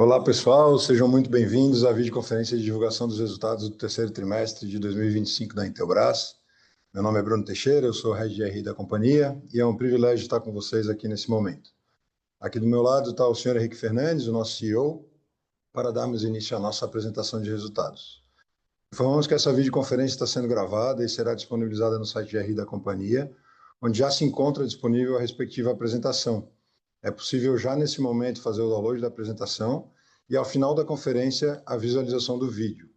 Olá, pessoal, sejam muito bem-vindos à videoconferência de divulgação dos resultados do terceiro trimestre de 2025 da Intelbras. Meu nome é Bruno Teixeira, eu sou o Head de RI da companhia e é um privilégio estar com vocês aqui nesse momento. Aqui do meu lado está o senhor Henrique Fernandes, o nosso CEO, para darmos início à nossa apresentação de resultados. Informamos que essa videoconferência está sendo gravada e será disponibilizada no site de RI da companhia, onde já se encontra disponível a respectiva apresentação. É possível já nesse momento fazer o download da apresentação e ao final da conferência a visualização do vídeo.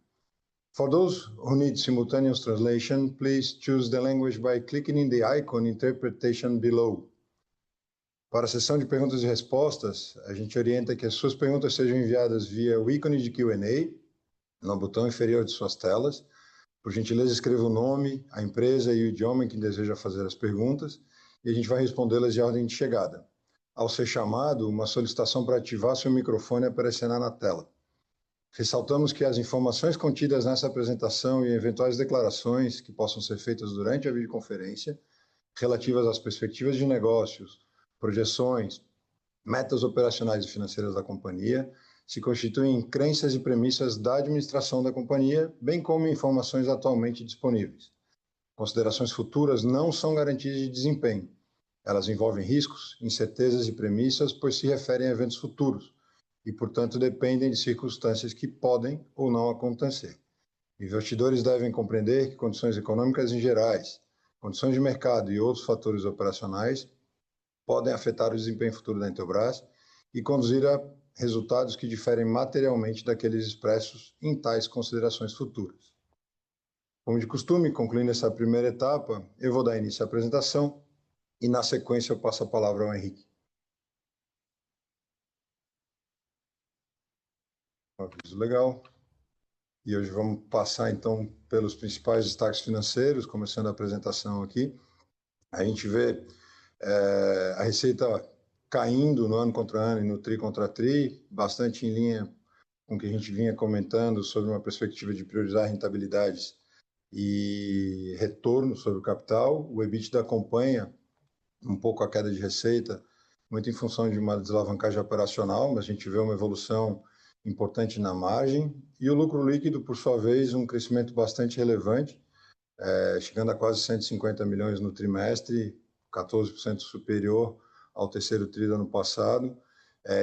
For those who need simultaneous translation, please choose the language by clicking in the icon interpretation below. Para a sessão de perguntas e respostas, a gente orienta que as suas perguntas sejam enviadas via o ícone de Q&A no botão inferior de suas telas. Por gentileza, escreva o nome, a empresa e o idioma em que deseja fazer as perguntas e a gente vai respondê-las de ordem de chegada. Ao ser chamado, uma solicitação para ativar seu microfone aparecerá na tela. Ressaltamos que as informações contidas nessa apresentação e eventuais declarações que possam ser feitas durante a videoconferência, relativas às perspectivas de negócios, projeções, metas operacionais e financeiras da companhia, se constituem em crenças e premissas da administração da companhia, bem como informações atualmente disponíveis. Considerações futuras não são garantias de desempenho. Elas envolvem riscos, incertezas e premissas, pois se referem a eventos futuros e, portanto, dependem de circunstâncias que podem ou não acontecer. Investidores devem compreender que condições econômicas em gerais, condições de mercado e outros fatores operacionais podem afetar o desempenho futuro da Intelbras e conduzir a resultados que diferem materialmente daqueles expressos em tais considerações futuras. Como de costume, concluindo essa primeira etapa, eu vou dar início à apresentação e, na sequência, eu passo a palavra ao Henrique. Aviso legal. E hoje vamos passar, então, pelos principais destaques financeiros, começando a apresentação aqui. A gente vê a receita caindo no ano contra ano e no tri contra tri, bastante em linha com o que a gente vinha comentando sobre uma perspectiva de priorizar rentabilidades e retorno sobre o capital. O EBITDA acompanha um pouco a queda de receita, muito em função de uma desalavancagem operacional, mas a gente vê uma evolução importante na margem, e o lucro líquido, por sua vez, um crescimento bastante relevante, chegando a quase 150 milhões no trimestre, 14% superior ao terceiro tri do ano passado,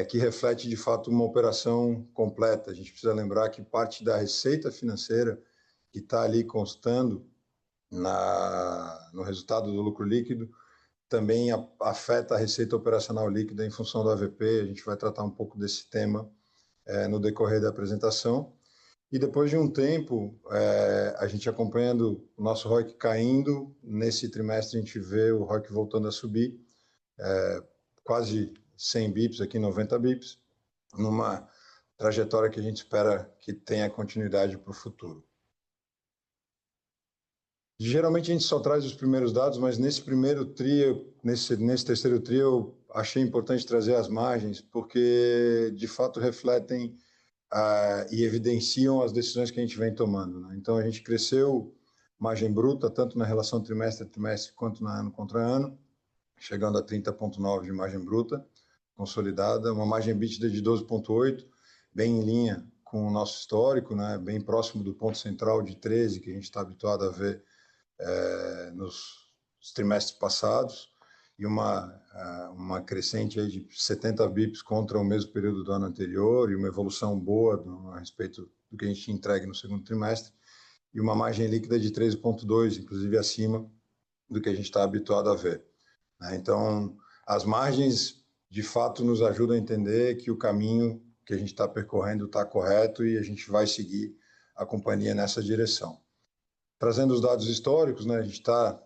que reflete, de fato, uma operação completa. A gente precisa lembrar que parte da receita financeira que está ali constando no resultado do lucro líquido também afeta a receita operacional líquida em função do AVP. A gente vai tratar um pouco desse tema no decorrer da apresentação. E depois de um tempo, a gente acompanhando o nosso ROIC caindo, nesse trimestre a gente vê o ROIC voltando a subir, quase 100 bips, aqui 90 bips, numa trajetória que a gente espera que tenha continuidade para o futuro. Geralmente a gente só traz os primeiros dados, mas nesse primeiro tri, nesse terceiro tri, eu achei importante trazer as margens, porque de fato refletem e evidenciam as decisões que a gente vem tomando, né? Então a gente cresceu margem bruta, tanto na relação trimestre a trimestre, quanto na ano contra ano, chegando a 30,9 de margem bruta consolidada, uma margem EBITDA de 12,8, bem em linha com o nosso histórico, né? Bem próximo do ponto central de 13, que a gente está habituado a ver nos trimestres passados, e uma crescente aí de 70 bips contra o mesmo período do ano anterior, e uma evolução boa a respeito do que a gente entrega no segundo trimestre, e uma margem líquida de 13,2, inclusive acima do que a gente está habituado a ver. Então, as margens, de fato, nos ajudam a entender que o caminho que a gente está percorrendo está correto e a gente vai seguir a companhia nessa direção. Trazendo os dados históricos, né, a gente está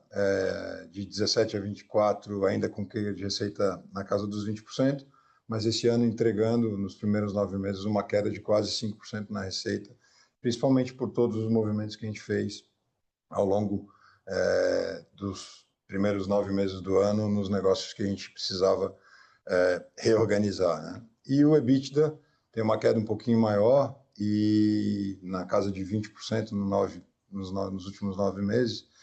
de 17 a 24 ainda com queda de receita na casa dos 20%, mas esse ano entregando nos primeiros 9 meses uma queda de quase 5% na receita, principalmente por todos os movimentos que a gente fez ao longo dos primeiros 9 meses do ano nos negócios que a gente precisava reorganizar, né? E o EBITDA tem uma queda um pouquinho maior e na casa de 20% nos últimos 9 meses,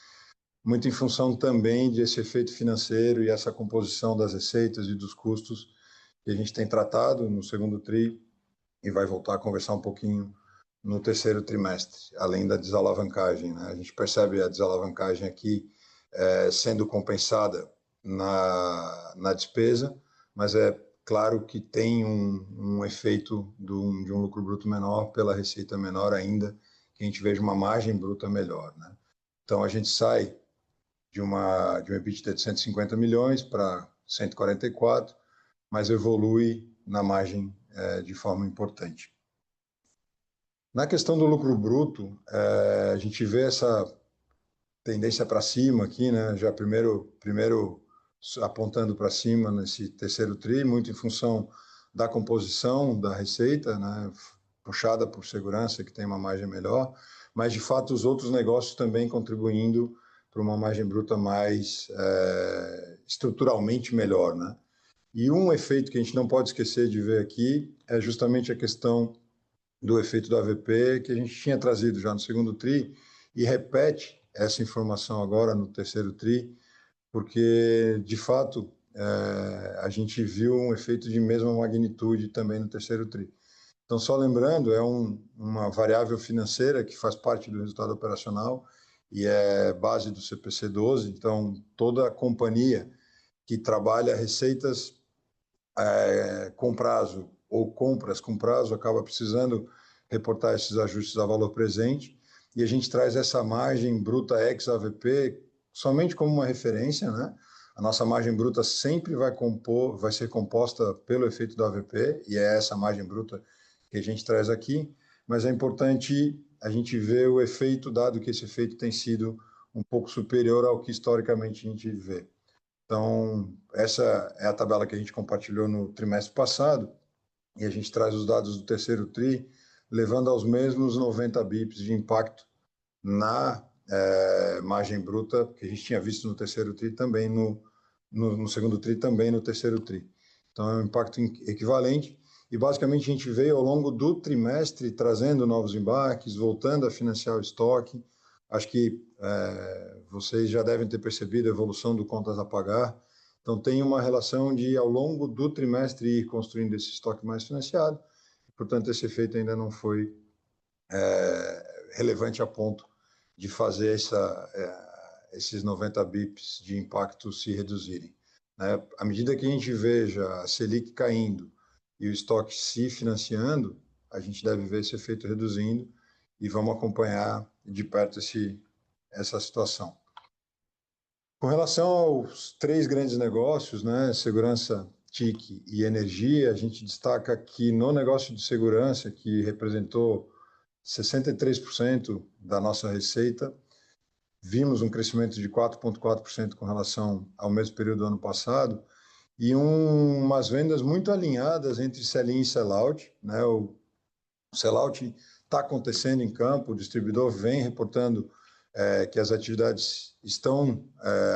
muito em função também desse efeito financeiro e essa composição das receitas e dos custos que a gente tem tratado no segundo tri, e vai voltar a conversar um pouquinho no terceiro trimestre, além da desalavancagem, né? A gente percebe a desalavancagem aqui sendo compensada na despesa, mas é claro que tem um efeito de um lucro bruto menor pela receita menor ainda, que a gente veja uma margem bruta melhor, né? Então, a gente sai de um EBITDA de 150 milhões para 144, mas evolui na margem de forma importante. Na questão do lucro bruto, a gente vê essa tendência para cima aqui, né? Já primeiro apontando para cima nesse terceiro tri, muito em função da composição da receita, né? Puxada por segurança, que tem uma margem melhor, mas de fato os outros negócios também contribuindo para uma margem bruta mais estruturalmente melhor, né? E um efeito que a gente não pode esquecer de ver aqui é justamente a questão do efeito do AVP, que a gente tinha trazido já no segundo tri, e repete essa informação agora no terceiro tri, porque, de fato, a gente viu um efeito de mesma magnitude também no terceiro tri. Então, só lembrando, é uma variável financeira que faz parte do resultado operacional e é base do CPC 12, então toda a companhia que trabalha receitas com prazo ou compras com prazo acaba precisando reportar esses ajustes a valor presente, e a gente traz essa margem bruta ex-AVP somente como uma referência, né? A nossa margem bruta sempre vai ser composta pelo efeito do AVP, e é essa margem bruta que a gente traz aqui, mas é importante a gente ver o efeito, dado que esse efeito tem sido um pouco superior ao que historicamente a gente vê. Então, essa é a tabela que a gente compartilhou no trimestre passado, e a gente traz os dados do terceiro TRI, levando aos mesmos 90 bips de impacto na margem bruta, que a gente tinha visto no terceiro TRI, também no segundo TRI, também no terceiro TRI. Então, é um impacto equivalente, e basicamente a gente veio ao longo do trimestre trazendo novos embarques, voltando a financiar o estoque. Acho que vocês já devem ter percebido a evolução do contas a pagar. Então, tem uma relação de, ao longo do trimestre, ir construindo esse estoque mais financiado. Portanto, esse efeito ainda não foi relevante a ponto de fazer esses 90 bips de impacto se reduzirem, né? À medida que a gente veja a Selic caindo e o estoque se financiando, a gente deve ver esse efeito reduzindo e vamos acompanhar de perto essa situação. Com relação aos três grandes negócios, né, segurança, TIC e energia, a gente destaca que no negócio de segurança, que representou 63% da nossa receita, vimos um crescimento de 4,4% com relação ao mesmo período do ano passado, e umas vendas muito alinhadas entre sell-in e sell-out, né? O sell-out está acontecendo em campo, o distribuidor vem reportando que as atividades estão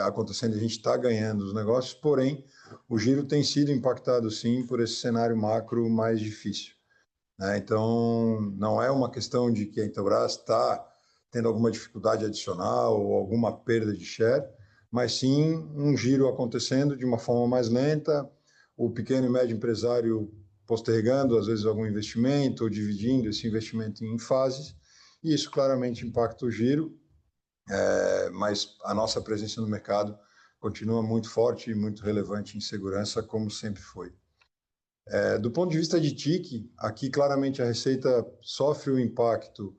acontecendo, a gente está ganhando os negócios, porém, o giro tem sido impactado, sim, por esse cenário macro mais difícil, né? Então, não é uma questão de que a Intelbras está tendo alguma dificuldade adicional ou alguma perda de share, mas sim um giro acontecendo de uma forma mais lenta, o pequeno e médio empresário postergando, às vezes, algum investimento ou dividindo esse investimento em fases, e isso claramente impacta o giro, mas a nossa presença no mercado continua muito forte e muito relevante em segurança, como sempre foi. Do ponto de vista de TIC, aqui claramente a receita sofre o impacto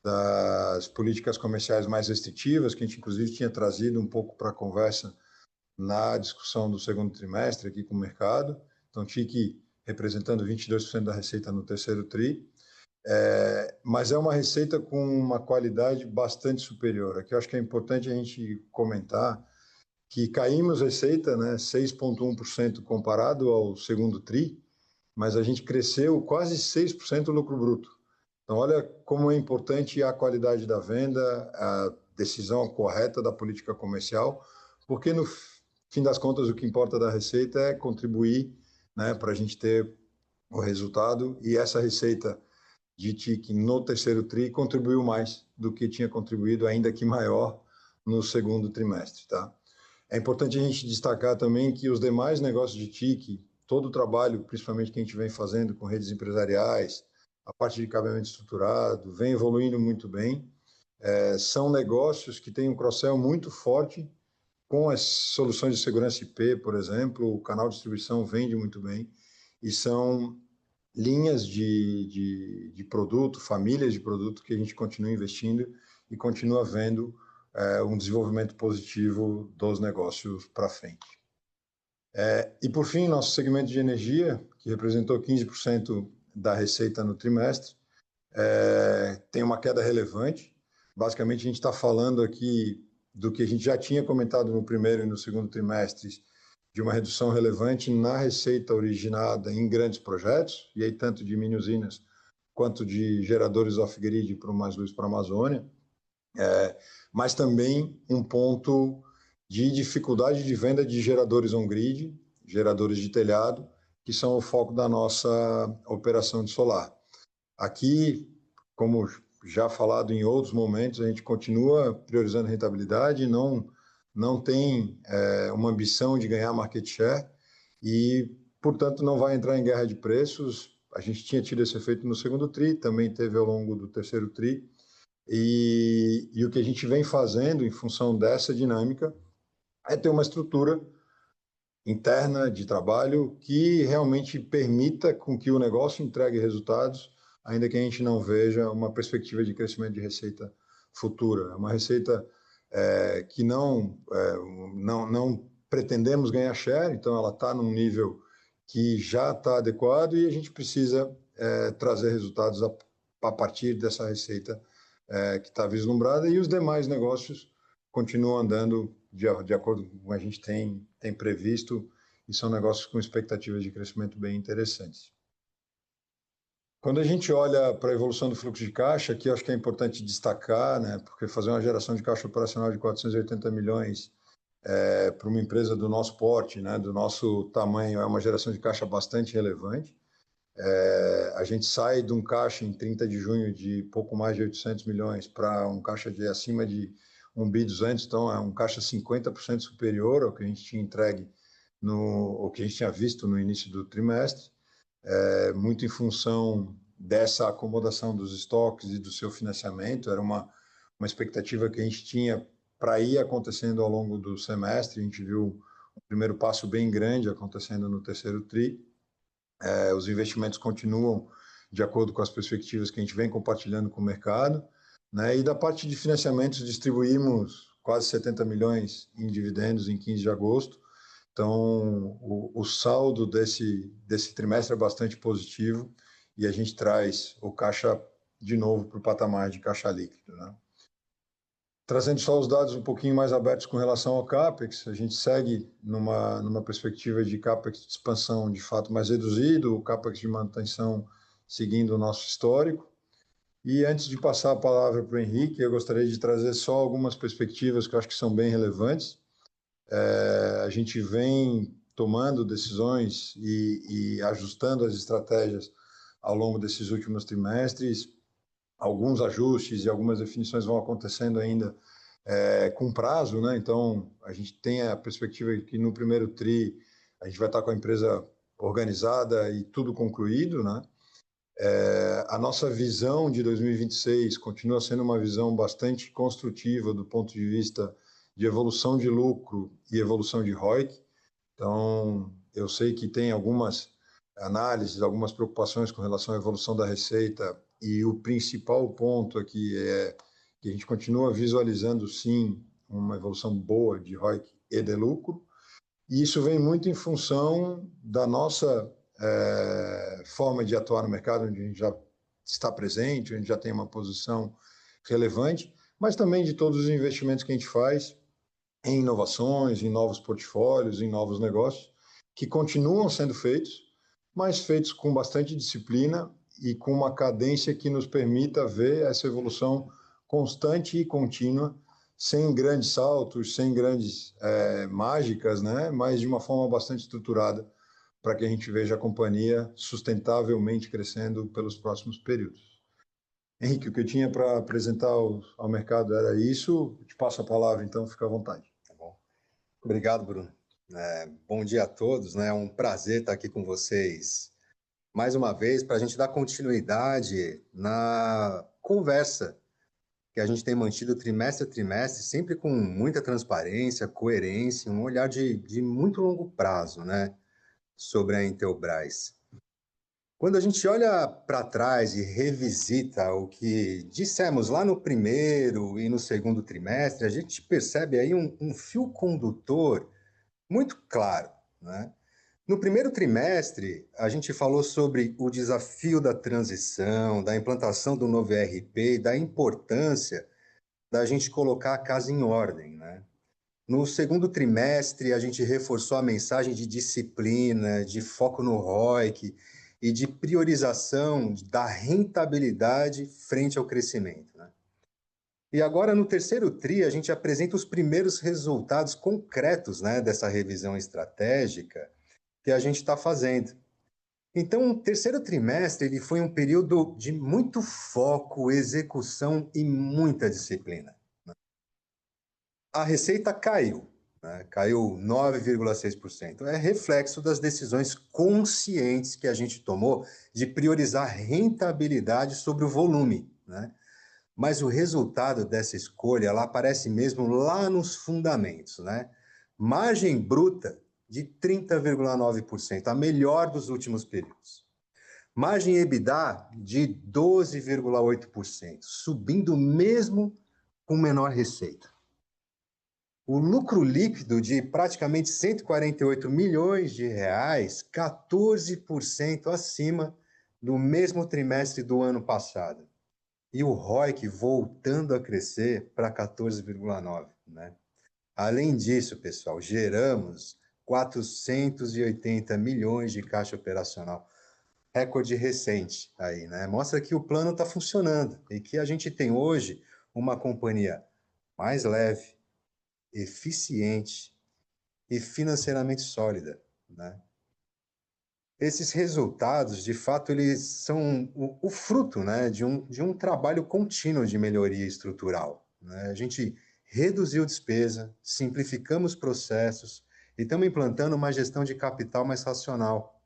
das políticas comerciais mais restritivas, que a gente inclusive tinha trazido um pouco para a conversa na discussão do segundo trimestre aqui com o mercado. Então, TIC representando 22% da receita no terceiro TRI, mas é uma receita com uma qualidade bastante superior. Aqui eu acho que é importante a gente comentar que caímos receita, né, 6,1% comparado ao segundo TRI, mas a gente cresceu quase 6% o lucro bruto. Então, olha como é importante a qualidade da venda, a decisão correta da política comercial, porque no fim das contas o que importa da receita é contribuir, né, para a gente ter o resultado, e essa receita de TIC no terceiro TRI contribuiu mais do que tinha contribuído, ainda que maior, no segundo trimestre, tá? É importante a gente destacar também que os demais negócios de TIC, todo o trabalho, principalmente que a gente vem fazendo com redes empresariais, a parte de cabeamento estruturado, vem evoluindo muito bem. São negócios que têm um cross-sell muito forte com as soluções de segurança IP, por exemplo, o canal de distribuição vende muito bem, e são linhas de produto, famílias de produto que a gente continua investindo e continua vendo um desenvolvimento positivo dos negócios para frente. E, por fim, nosso segmento de energia, que representou 15% da receita no trimestre, tem uma queda relevante. Basicamente, a gente está falando aqui do que a gente já tinha comentado no primeiro e no segundo trimestres, de uma redução relevante na receita originada em grandes projetos, e aí tanto de mini-usinas quanto de geradores off-grid para o Mais Luz para a Amazônia, mas também um ponto de dificuldade de venda de geradores on-grid, geradores de telhado, que são o foco da nossa operação de solar. Aqui, como já falado em outros momentos, a gente continua priorizando rentabilidade, não tem uma ambição de ganhar market share e, portanto, não vai entrar em guerra de preços. A gente tinha tido esse efeito no segundo TRI, também teve ao longo do terceiro TRI, e o que a gente vem fazendo em função dessa dinâmica é ter uma estrutura interna de trabalho que realmente permita com que o negócio entregue resultados, ainda que a gente não veja uma perspectiva de crescimento de receita futura. É uma receita que não pretendemos ganhar share, então ela está num nível que já está adequado e a gente precisa trazer resultados a partir dessa receita que está vislumbrada, e os demais negócios continuam andando de acordo com o que a gente tem previsto, e são negócios com expectativas de crescimento bem interessantes. Quando a gente olha para a evolução do fluxo de caixa, aqui eu acho que é importante destacar, né, porque fazer uma geração de caixa operacional de 480 milhões para uma empresa do nosso porte, né, do nosso tamanho, é uma geração de caixa bastante relevante. A gente sai de um caixa em 30 de junho de pouco mais de 800 milhões para um caixa de acima de 1 bi 200, então é um caixa 50% superior ao que a gente tinha entregue, o que a gente tinha visto no início do trimestre, muito em função dessa acomodação dos estoques e do seu financiamento. Era uma expectativa que a gente tinha para ir acontecendo ao longo do semestre. A gente viu um primeiro passo bem grande acontecendo no terceiro TRI. Os investimentos continuam de acordo com as perspectivas que a gente vem compartilhando com o mercado, né? E da parte de financiamentos, distribuímos quase 70 milhões em dividendos em 15 de agosto. Então, o saldo desse trimestre é bastante positivo e a gente traz o caixa de novo para o patamar de caixa líquido, né? Trazendo só os dados um pouquinho mais abertos com relação ao CAPEX, a gente segue numa perspectiva de CAPEX de expansão de fato mais reduzido, o CAPEX de manutenção seguindo o nosso histórico. E antes de passar a palavra para o Henrique, eu gostaria de trazer só algumas perspectivas que eu acho que são bem relevantes. A gente vem tomando decisões e ajustando as estratégias ao longo desses últimos trimestres. Alguns ajustes e algumas definições vão acontecendo ainda com prazo, né? Então, a gente tem a perspectiva de que no primeiro TRI a gente vai estar com a empresa organizada e tudo concluído, né? A nossa visão de 2026 continua sendo uma visão bastante construtiva do ponto de vista de evolução de lucro e evolução de ROIC. Então, eu sei que tem algumas análises, algumas preocupações com relação à evolução da receita, e o principal ponto aqui é que a gente continua visualizando, sim, uma evolução boa de ROIC e de lucro, e isso vem muito em função da nossa forma de atuar no mercado, onde a gente já está presente, onde a gente já tem uma posição relevante, mas também de todos os investimentos que a gente faz em inovações, em novos portfólios, em novos negócios, que continuam sendo feitos, mas feitos com bastante disciplina e com uma cadência que nos permita ver essa evolução constante e contínua, sem grandes saltos, sem grandes mágicas, né? Mas de uma forma bastante estruturada, para que a gente veja a companhia sustentavelmente crescendo pelos próximos períodos. Henrique, o que eu tinha para apresentar ao mercado era isso. Eu te passo a palavra, então, fica à vontade. Tá bom. Obrigado, Bruno. Bom dia a todos, né? É um prazer estar aqui com vocês mais uma vez para a gente dar continuidade na conversa que a gente tem mantido trimestre a trimestre, sempre com muita transparência, coerência, um olhar de muito longo prazo, né? Sobre a Intelbras. Quando a gente olha para trás e revisita o que dissemos lá no primeiro e no segundo trimestre, a gente percebe aí um fio condutor muito claro, né? No primeiro trimestre, a gente falou sobre o desafio da transição, da implantação do novo ERP e da importância da gente colocar a casa em ordem, né? No segundo trimestre, a gente reforçou a mensagem de disciplina, de foco no ROIC e de priorização da rentabilidade frente ao crescimento, né? E agora, no terceiro TRI, a gente apresenta os primeiros resultados concretos, né, dessa revisão estratégica que a gente está fazendo. Então, o terceiro trimestre ele foi um período de muito foco, execução e muita disciplina. A receita caiu, né? Caiu 9,6%. É reflexo das decisões conscientes que a gente tomou de priorizar rentabilidade sobre o volume, né? Mas o resultado dessa escolha, ela aparece mesmo lá nos fundamentos, né? Margem bruta de 30,9%, a melhor dos últimos períodos. Margem EBITDA de 12,8%, subindo mesmo com menor receita. O lucro líquido de praticamente 148 milhões de reais, 14% acima do mesmo trimestre do ano passado. E o ROIC voltando a crescer para 14,9, né? Além disso, pessoal, geramos 480 milhões de caixa operacional, recorde recente aí, né? Mostra que o plano está funcionando e que a gente tem hoje uma companhia mais leve, eficiente e financeiramente sólida, né? Esses resultados, de fato, eles são o fruto, né, de um trabalho contínuo de melhoria estrutural, né? A gente reduziu despesa, simplificamos processos e estamos implantando uma gestão de capital mais racional.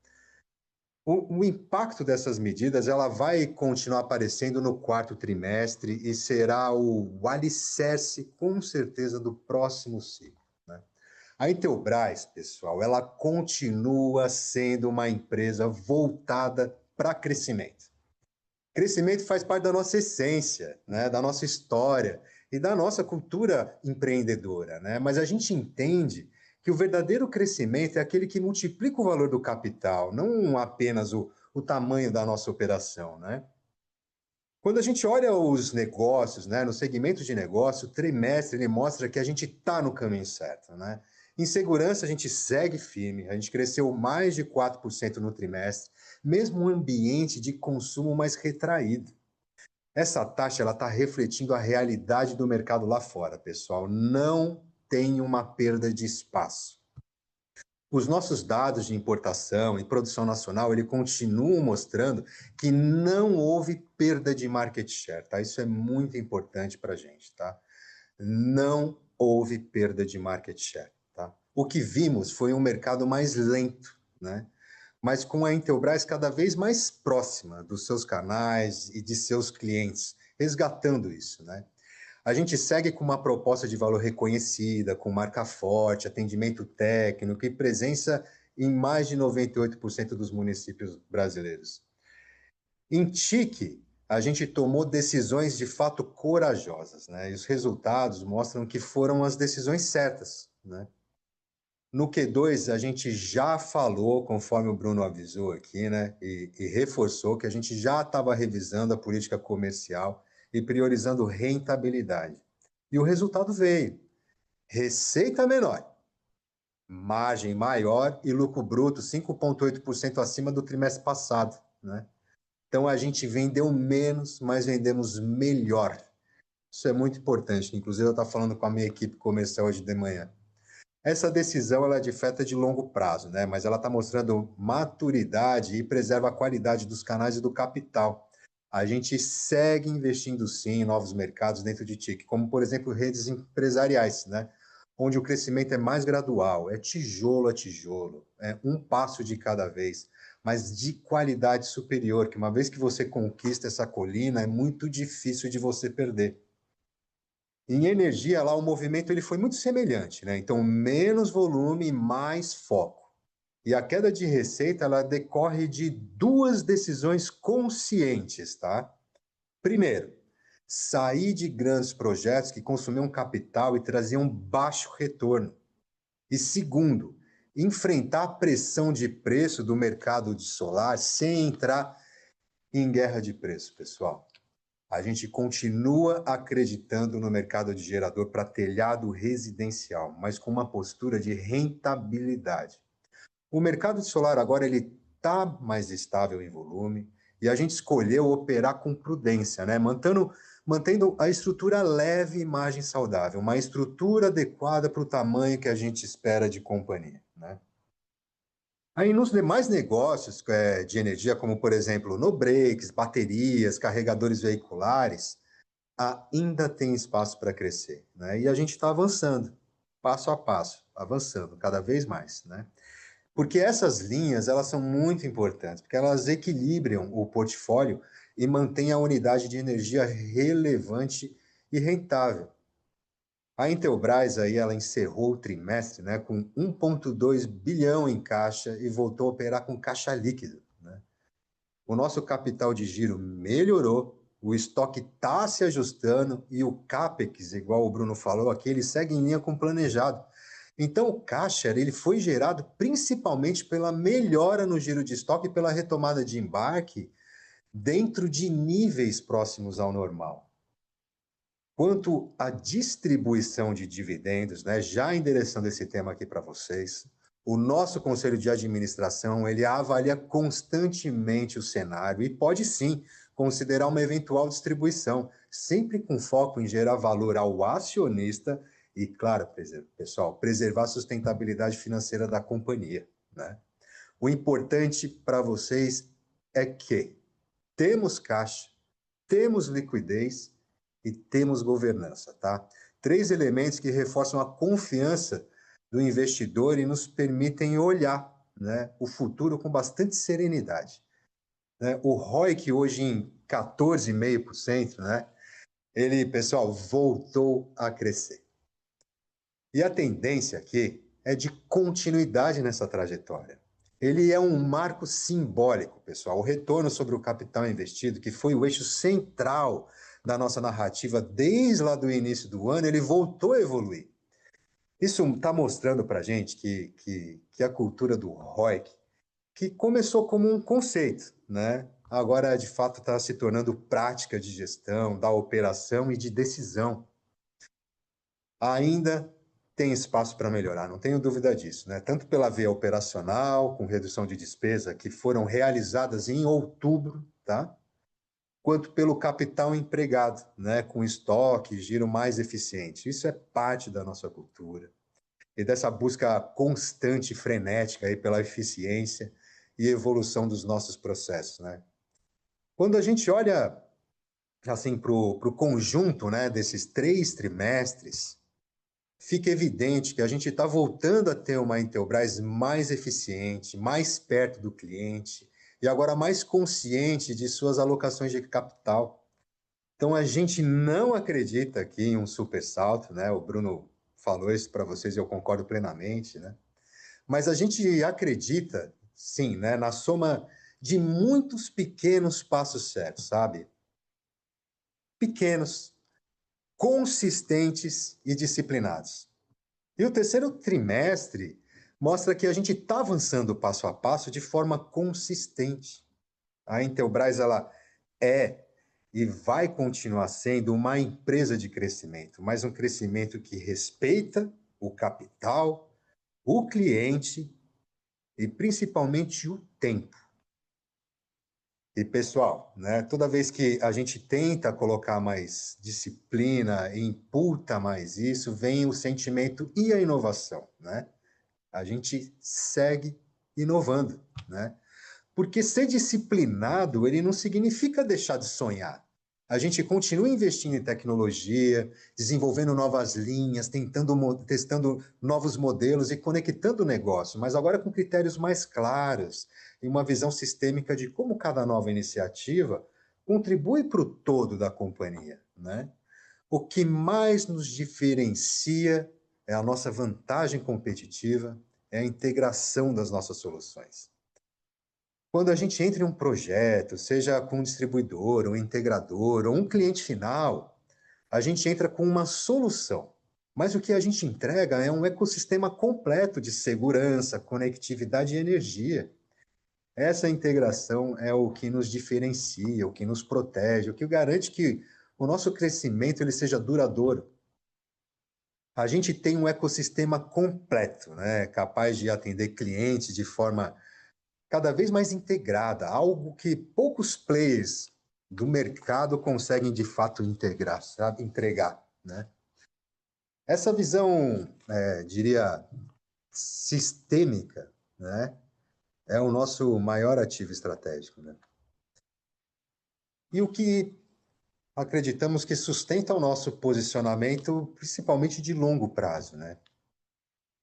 O impacto dessas medidas ela vai continuar aparecendo no quarto trimestre e será o alicerce, com certeza, do próximo ciclo, né? A Intelbras, pessoal, ela continua sendo uma empresa voltada para crescimento. Crescimento faz parte da nossa essência, né, da nossa história e da nossa cultura empreendedora, né? Mas a gente entende que o verdadeiro crescimento é aquele que multiplica o valor do capital, não apenas o tamanho da nossa operação, né? Quando a gente olha os negócios, né, no segmento de negócio, o trimestre ele mostra que a gente está no caminho certo, né? Em segurança, a gente segue firme, a gente cresceu mais de 4% no trimestre, mesmo um ambiente de consumo mais retraído. Essa taxa ela está refletindo a realidade do mercado lá fora, pessoal. Não tem uma perda de espaço. Os nossos dados de importação e produção nacional, ele continuam mostrando que não houve perda de market share, tá? Isso é muito importante para a gente, tá? Não houve perda de market share, tá? O que vimos foi um mercado mais lento, né? Mas com a Intelbras cada vez mais próxima dos seus canais e de seus clientes, resgatando isso, né? A gente segue com uma proposta de valor reconhecida, com marca forte, atendimento técnico e presença em mais de 98% dos municípios brasileiros. Em TIC, a gente tomou decisões de fato corajosas, né? E os resultados mostram que foram as decisões certas, né? No Q2, a gente já falou, conforme o Bruno avisou aqui, né? E reforçou que a gente já estava revisando a política comercial e priorizando rentabilidade. E o resultado veio. Receita menor, margem maior e lucro bruto 5,8% acima do trimestre passado, né? Então a gente vendeu menos, mas vendemos melhor. Isso é muito importante. Inclusive, eu estava falando com a minha equipe comercial hoje de manhã. Essa decisão ela é de feta de longo prazo, né? Mas ela está mostrando maturidade e preserva a qualidade dos canais e do capital. A gente segue investindo sim em novos mercados dentro de TIC, como por exemplo redes empresariais, né? onde o crescimento é mais gradual, é tijolo a tijolo, é um passo de cada vez, mas de qualidade superior, que uma vez que você conquista essa colina, é muito difícil de você perder. Em energia, lá o movimento ele foi muito semelhante, né? Então, menos volume e mais foco. E a queda de receita, ela decorre de duas decisões conscientes, tá? Primeiro, sair de grandes projetos que consumiam capital e traziam baixo retorno. E segundo, enfrentar a pressão de preço do mercado de solar sem entrar em guerra de preço, pessoal. A gente continua acreditando no mercado de gerador para telhado residencial, mas com uma postura de rentabilidade. O mercado de solar agora ele está mais estável em volume e a gente escolheu operar com prudência, né? Mantendo a estrutura leve e margem saudável, uma estrutura adequada para o tamanho que a gente espera de companhia, né? Aí nos demais negócios de energia, como por exemplo no breaks, baterias, carregadores veiculares, ainda tem espaço para crescer, né? E a gente está avançando, passo a passo, avançando cada vez mais, né? Porque essas linhas, elas são muito importantes, porque elas equilibram o portfólio e mantêm a unidade de energia relevante e rentável. A Intelbras aí ela encerrou o trimestre, né, com 1,2 bilhão em caixa e voltou a operar com caixa líquido, né? O nosso capital de giro melhorou, o estoque está se ajustando e o CAPEX, igual o Bruno falou aqui, ele segue em linha com o planejado. Então, o caixa ele foi gerado principalmente pela melhora no giro de estoque e pela retomada de embarque dentro de níveis próximos ao normal. Quanto à distribuição de dividendos, né, já endereçando esse tema aqui para vocês, o nosso conselho de administração ele avalia constantemente o cenário e pode sim considerar uma eventual distribuição, sempre com foco em gerar valor ao acionista e, claro, pessoal, preservar a sustentabilidade financeira da companhia, né? O importante para vocês é que temos caixa, temos liquidez e temos governança, tá? Três elementos que reforçam a confiança do investidor e nos permitem olhar, né, o futuro com bastante serenidade, né? O ROIC hoje em 14,5%, né? Ele, pessoal, voltou a crescer. E a tendência aqui é de continuidade nessa trajetória. Ele é um marco simbólico, pessoal. O retorno sobre o capital investido, que foi o eixo central da nossa narrativa desde lá do início do ano, ele voltou a evoluir. Isso está mostrando para a gente que a cultura do ROIC, que começou como um conceito, né? Agora, de fato, está se tornando prática de gestão, da operação e de decisão. Ainda tem espaço para melhorar, não tenho dúvida disso, né? Tanto pela via operacional, com redução de despesa, que foram realizadas em outubro, tá? Quanto pelo capital empregado, né? Com estoque, giro mais eficiente. Isso é parte da nossa cultura e dessa busca constante e frenética aí pela eficiência e evolução dos nossos processos, né? Quando a gente olha assim para o conjunto, né, desses 3 trimestres, fica evidente que a gente está voltando a ter uma Intelbras mais eficiente, mais perto do cliente e agora mais consciente de suas alocações de capital. Então a gente não acredita aqui em um super salto, né? O Bruno falou isso para vocês e eu concordo plenamente, né? Mas a gente acredita, sim, né, na soma de muitos pequenos passos certos, sabe? Pequenos, consistentes e disciplinados. E o terceiro trimestre mostra que a gente está avançando passo a passo de forma consistente. A Intelbras ela é e vai continuar sendo uma empresa de crescimento, mas um crescimento que respeita o capital, o cliente e principalmente o tempo. E pessoal, né, toda vez que a gente tenta colocar mais disciplina e imputa mais isso, vem o sentimento e a inovação, né? A gente segue inovando, né? Porque ser disciplinado, ele não significa deixar de sonhar. A gente continua investindo em tecnologia, desenvolvendo novas linhas, testando novos modelos e conectando o negócio, mas agora com critérios mais claros e uma visão sistêmica de como cada nova iniciativa contribui para o todo da companhia, né? O que mais nos diferencia é a nossa vantagem competitiva, é a integração das nossas soluções. Quando a gente entra em um projeto, seja com um distribuidor, um integrador ou um cliente final, a gente entra com uma solução. Mas o que a gente entrega é um ecossistema completo de segurança, conectividade e energia. Essa integração é o que nos diferencia, o que nos protege, o que garante que o nosso crescimento ele seja duradouro. A gente tem um ecossistema completo, né, capaz de atender clientes de forma cada vez mais integrada, algo que poucos players do mercado conseguem de fato integrar, sabe, entregar, né? Essa visão, diria, sistêmica, né, é o nosso maior ativo estratégico, né? E o que acreditamos que sustenta o nosso posicionamento, principalmente de longo prazo, né?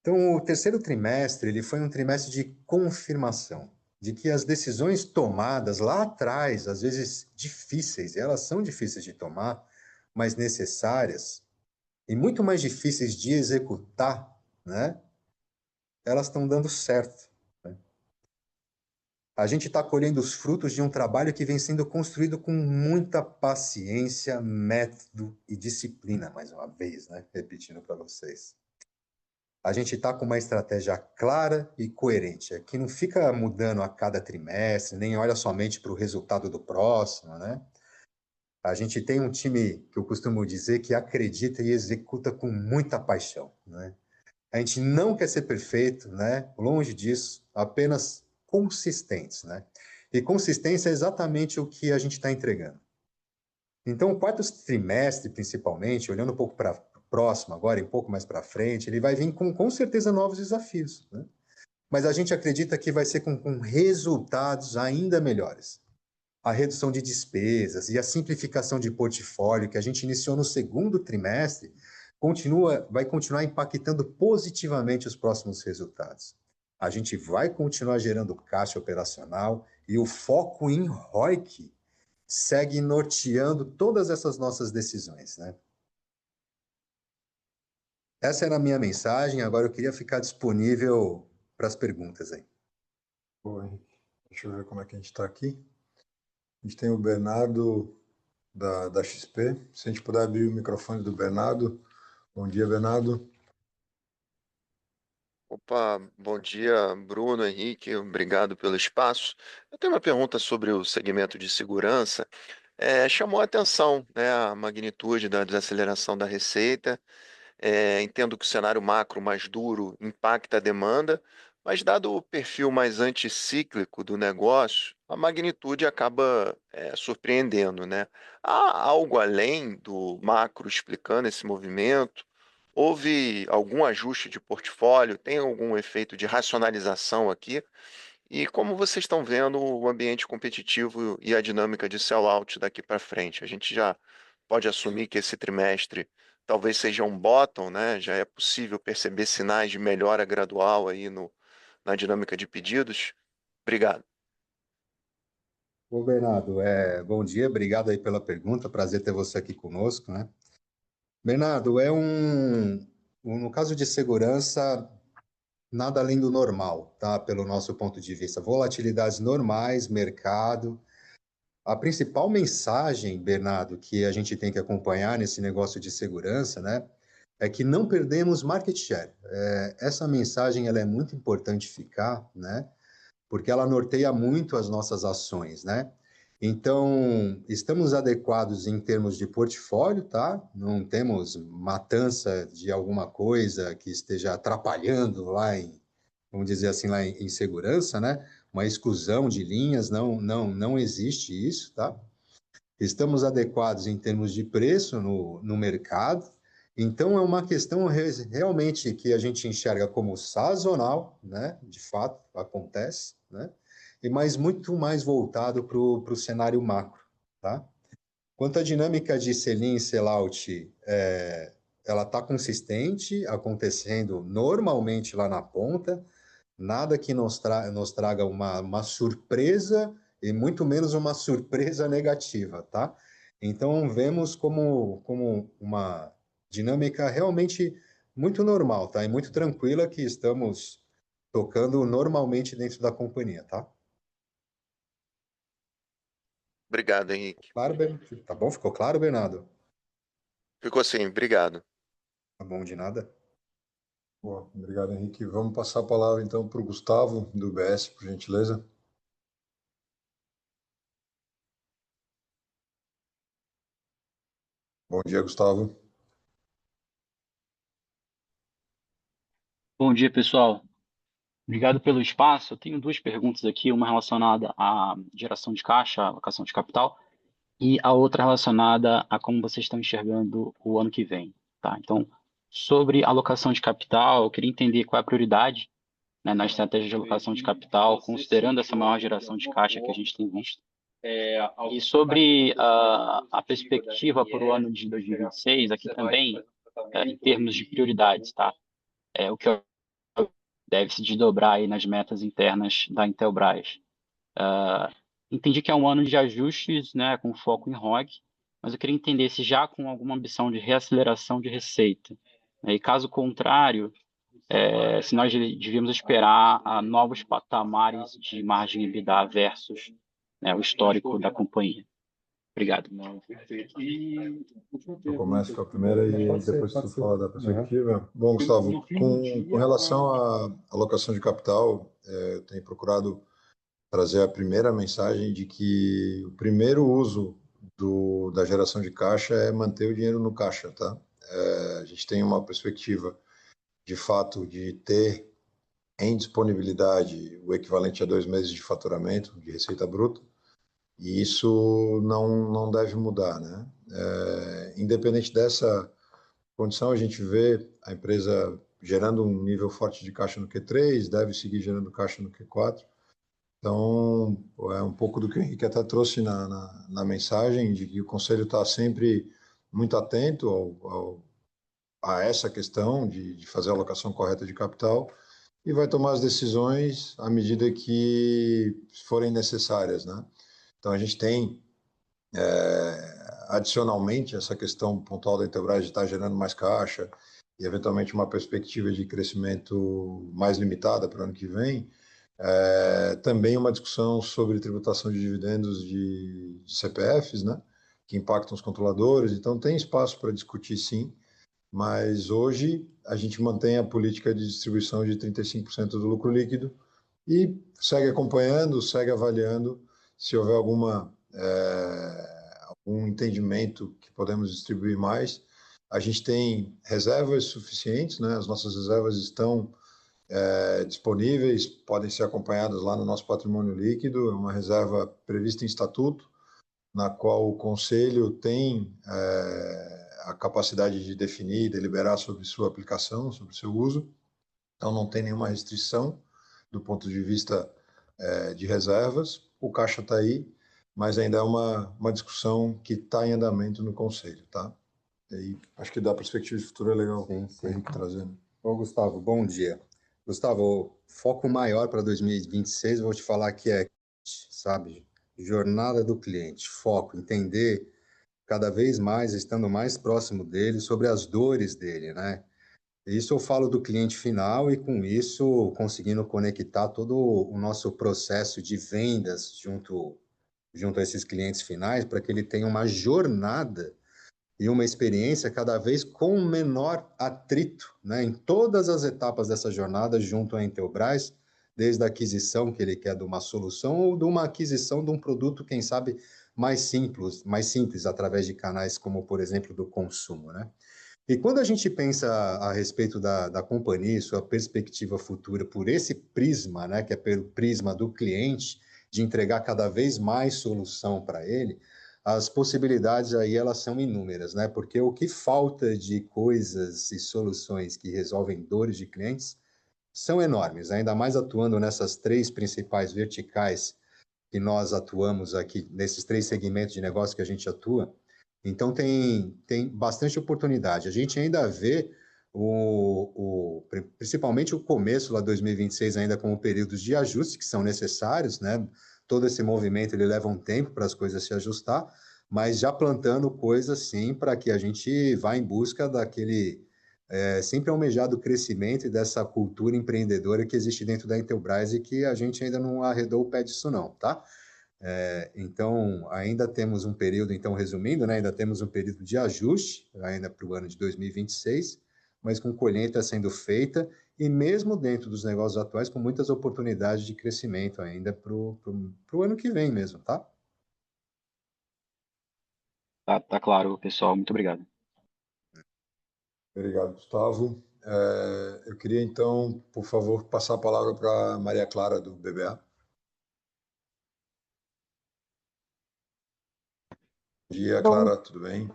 Então, o terceiro trimestre, ele foi um trimestre de confirmação de que as decisões tomadas lá atrás, às vezes difíceis, e elas são difíceis de tomar, mas necessárias, e muito mais difíceis de executar, né? Elas estão dando certo, né? A gente está colhendo os frutos de um trabalho que vem sendo construído com muita paciência, método e disciplina, mais uma vez, né? Repetindo para vocês. A gente está com uma estratégia clara e coerente, que não fica mudando a cada trimestre, nem olha somente para o resultado do próximo, né? A gente tem um time que eu costumo dizer que acredita e executa com muita paixão, né? A gente não quer ser perfeito, né? Longe disso, apenas consistentes, né? E consistência é exatamente o que a gente está entregando. Então, o quarto trimestre, principalmente, olhando um pouco para o próximo agora, e um pouco mais para frente, ele vai vir com certeza novos desafios, né? Mas a gente acredita que vai ser com resultados ainda melhores. A redução de despesas e a simplificação de portfólio que a gente iniciou no segundo trimestre vai continuar impactando positivamente os próximos resultados. A gente vai continuar gerando caixa operacional e o foco em ROIC segue norteando todas essas nossas decisões, né? Essa era a minha mensagem, agora eu queria ficar disponível para as perguntas aí. Boa, Henrique. Deixa eu ver como é que a gente está aqui. A gente tem o Bernardo da XP. Se a gente puder abrir o microfone do Bernardo. Bom dia, Bernardo. Opa, bom dia, Bruno, Henrique, obrigado pelo espaço. Eu tenho uma pergunta sobre o segmento de segurança. Chamou a atenção, né, a magnitude da desaceleração da receita. Entendo que o cenário macro mais duro impacta a demanda, mas dado o perfil mais anticíclico do negócio, a magnitude acaba, surpreendendo, né? Há algo além do macro explicando esse movimento? Houve algum ajuste de portfólio? Tem algum efeito de racionalização aqui? E como vocês estão vendo o ambiente competitivo e a dinâmica de sell-out daqui para frente? A gente já pode assumir que esse trimestre talvez seja um bottom, né? Já é possível perceber sinais de melhora gradual aí na dinâmica de pedidos? Obrigado. Ô, Bernardo, bom dia, obrigado aí pela pergunta, prazer ter você aqui conosco, né? Bernardo, no caso de segurança, nada além do normal, tá? Pelo nosso ponto de vista, volatilidades normais, mercado. A principal mensagem, Bernardo, que a gente tem que acompanhar nesse negócio de segurança, né, é que não perdemos market share. Essa mensagem ela é muito importante ficar, né? Porque ela norteia muito as nossas ações, né? Então, estamos adequados em termos de portfólio, tá? Não temos matança de alguma coisa que esteja atrapalhando lá vamos dizer assim, lá em segurança, né? Uma exclusão de linhas, não existe isso, tá? Estamos adequados em termos de preço no mercado, então é uma questão realmente que a gente enxerga como sazonal, né? De fato, acontece, né? Mas muito mais voltado para o cenário macro, tá? Quanto à dinâmica de sell-in e sell-out, ela está consistente, acontecendo normalmente lá na ponta, nada que nos traga uma surpresa e muito menos uma surpresa negativa, tá? Então, vemos como uma dinâmica realmente muito normal, tá? E muito tranquila que estamos tocando normalmente dentro da companhia, tá? Obrigado, Henrique. Claro, tá bom? Ficou claro, Bernardo? Ficou assim, obrigado. Tá bom, de nada. Boa, obrigado, Henrique. Vamos passar a palavra então para o Gustavo, do UBS, por gentileza. Bom dia, Gustavo. Bom dia, pessoal. Obrigado pelo espaço. Eu tenho duas perguntas aqui, uma relacionada à geração de caixa, alocação de capital, e a outra relacionada a como vocês estão enxergando o ano que vem, tá? Então, sobre alocação de capital, eu queria entender qual é a prioridade, né, na estratégia de alocação de capital, considerando essa maior geração de caixa que a gente tem visto. E sobre a perspectiva para o ano de 2026, aqui também, em termos de prioridades, tá? O que deve se desdobrar aí nas metas internas da Intelbras. Entendi que é um ano de ajustes, né, com foco em ROIC, mas eu queria entender se já com alguma ambição de reaceleração de receita, né, e caso contrário, se nós devíamos esperar novos patamares de margem EBITDA versus, né, o histórico da companhia. Obrigado. Eu começo com a primeira e Pode ser, depois pode tu ser. fala da perspectiva. Bom, Gustavo, com relação à alocação de capital, eu tenho procurado trazer a primeira mensagem de que o primeiro uso da geração de caixa é manter o dinheiro no caixa, tá? A gente tem uma perspectiva, de fato, de ter em disponibilidade o equivalente a 2 meses de faturamento, de receita bruta, e isso não deve mudar, né? Independente dessa condição, a gente vê a empresa gerando um nível forte de caixa no Q3, deve seguir gerando caixa no Q4. Então, é um pouco do que o Henrique até trouxe na mensagem, de que o Conselho está sempre muito atento a essa questão de fazer a alocação correta de capital e vai tomar as decisões à medida que forem necessárias, né? Então, a gente tem, adicionalmente, essa questão pontual da Intelbras de estar gerando mais caixa e, eventualmente, uma perspectiva de crescimento mais limitada para o ano que vem, também uma discussão sobre tributação de dividendos de CPFs, né, que impactam os controladores. Então, tem espaço para discutir, sim, mas hoje a gente mantém a política de distribuição de 35% do lucro líquido e segue acompanhando, segue avaliando se houver algum entendimento que podemos distribuir mais. A gente tem reservas suficientes, né? As nossas reservas estão disponíveis, podem ser acompanhadas lá no nosso patrimônio líquido, é uma reserva prevista em estatuto, na qual o Conselho tem a capacidade de definir e deliberar sobre sua aplicação, sobre seu uso, então não tem nenhuma restrição do ponto de vista de reservas, o caixa está aí, mas ainda é uma discussão que está em andamento no Conselho, tá? E aí, acho que da perspectiva de futuro é legal Sim, o sim. Henrique trazendo. Ô, Gustavo, bom dia. Gustavo, o foco maior para 2026, eu vou te falar que sabe, jornada do cliente, foco, entender cada vez mais, estando mais próximo dele, sobre as dores dele, né? Isso eu falo do cliente final e com isso conseguindo conectar todo o nosso processo de vendas junto a esses clientes finais para que ele tenha uma jornada e uma experiência cada vez com menor atrito, né, em todas as etapas dessa jornada junto à Intelbras, desde a aquisição que ele quer de uma solução ou de uma aquisição de um produto, quem sabe, mais simples através de canais como, por exemplo, do consumo, né? E quando a gente pensa a respeito da companhia, sua perspectiva futura por esse prisma, né, que é pelo prisma do cliente, de entregar cada vez mais solução para ele, as possibilidades aí elas são inúmeras, né? Porque o que falta de coisas e soluções que resolvem dores de clientes são enormes, ainda mais atuando nessas três principais verticais que nós atuamos aqui, nesses três segmentos de negócio que a gente atua. Então, tem bastante oportunidade. A gente ainda vê, principalmente o começo, lá 2026, ainda como períodos de ajuste que são necessários, né? Todo esse movimento ele leva um tempo para as coisas se ajustar, mas já plantando coisas, sim, para que a gente vá em busca daquele sempre almejado crescimento e dessa cultura empreendedora que existe dentro da Intelbras e que a gente ainda não arredou o pé disso não, tá? Então, ainda temos um período, então, resumindo, né, ainda temos um período de ajuste, ainda para o ano de 2026, mas com colheita sendo feita, e mesmo dentro dos negócios atuais, com muitas oportunidades de crescimento ainda para o ano que vem mesmo, tá? Tá claro, pessoal. Muito obrigado. Obrigado, Gustavo. Eu queria, então, por favor, passar a palavra para Maria Clara, do BBA. Bom dia, Bom, Clara, tudo bem?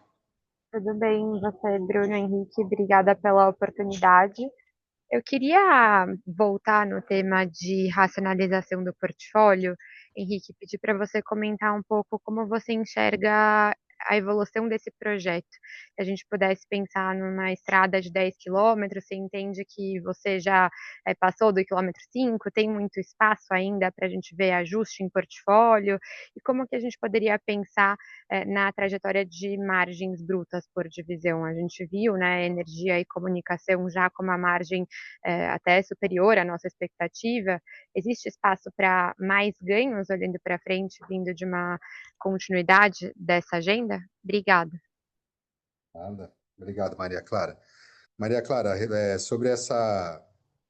tudo bem, você, Bruno Henrique, obrigada pela oportunidade. Eu queria voltar no tema de racionalização do portfólio. Henrique, pedir para você comentar um pouco como você enxerga a evolução desse projeto. Se a gente pudesse pensar numa estrada de 10 quilômetros, você entende que você já passou do quilômetro 5, tem muito espaço ainda para a gente ver ajuste em portfólio? E como que a gente poderia pensar na trajetória de margens brutas por divisão? A gente viu, né, energia e comunicação já com uma margem até superior à nossa expectativa. Existe espaço para mais ganhos olhando para frente, vindo de uma continuidade dessa agenda? Obrigada. Nada. Obrigado, Maria Clara. Maria Clara, sobre essa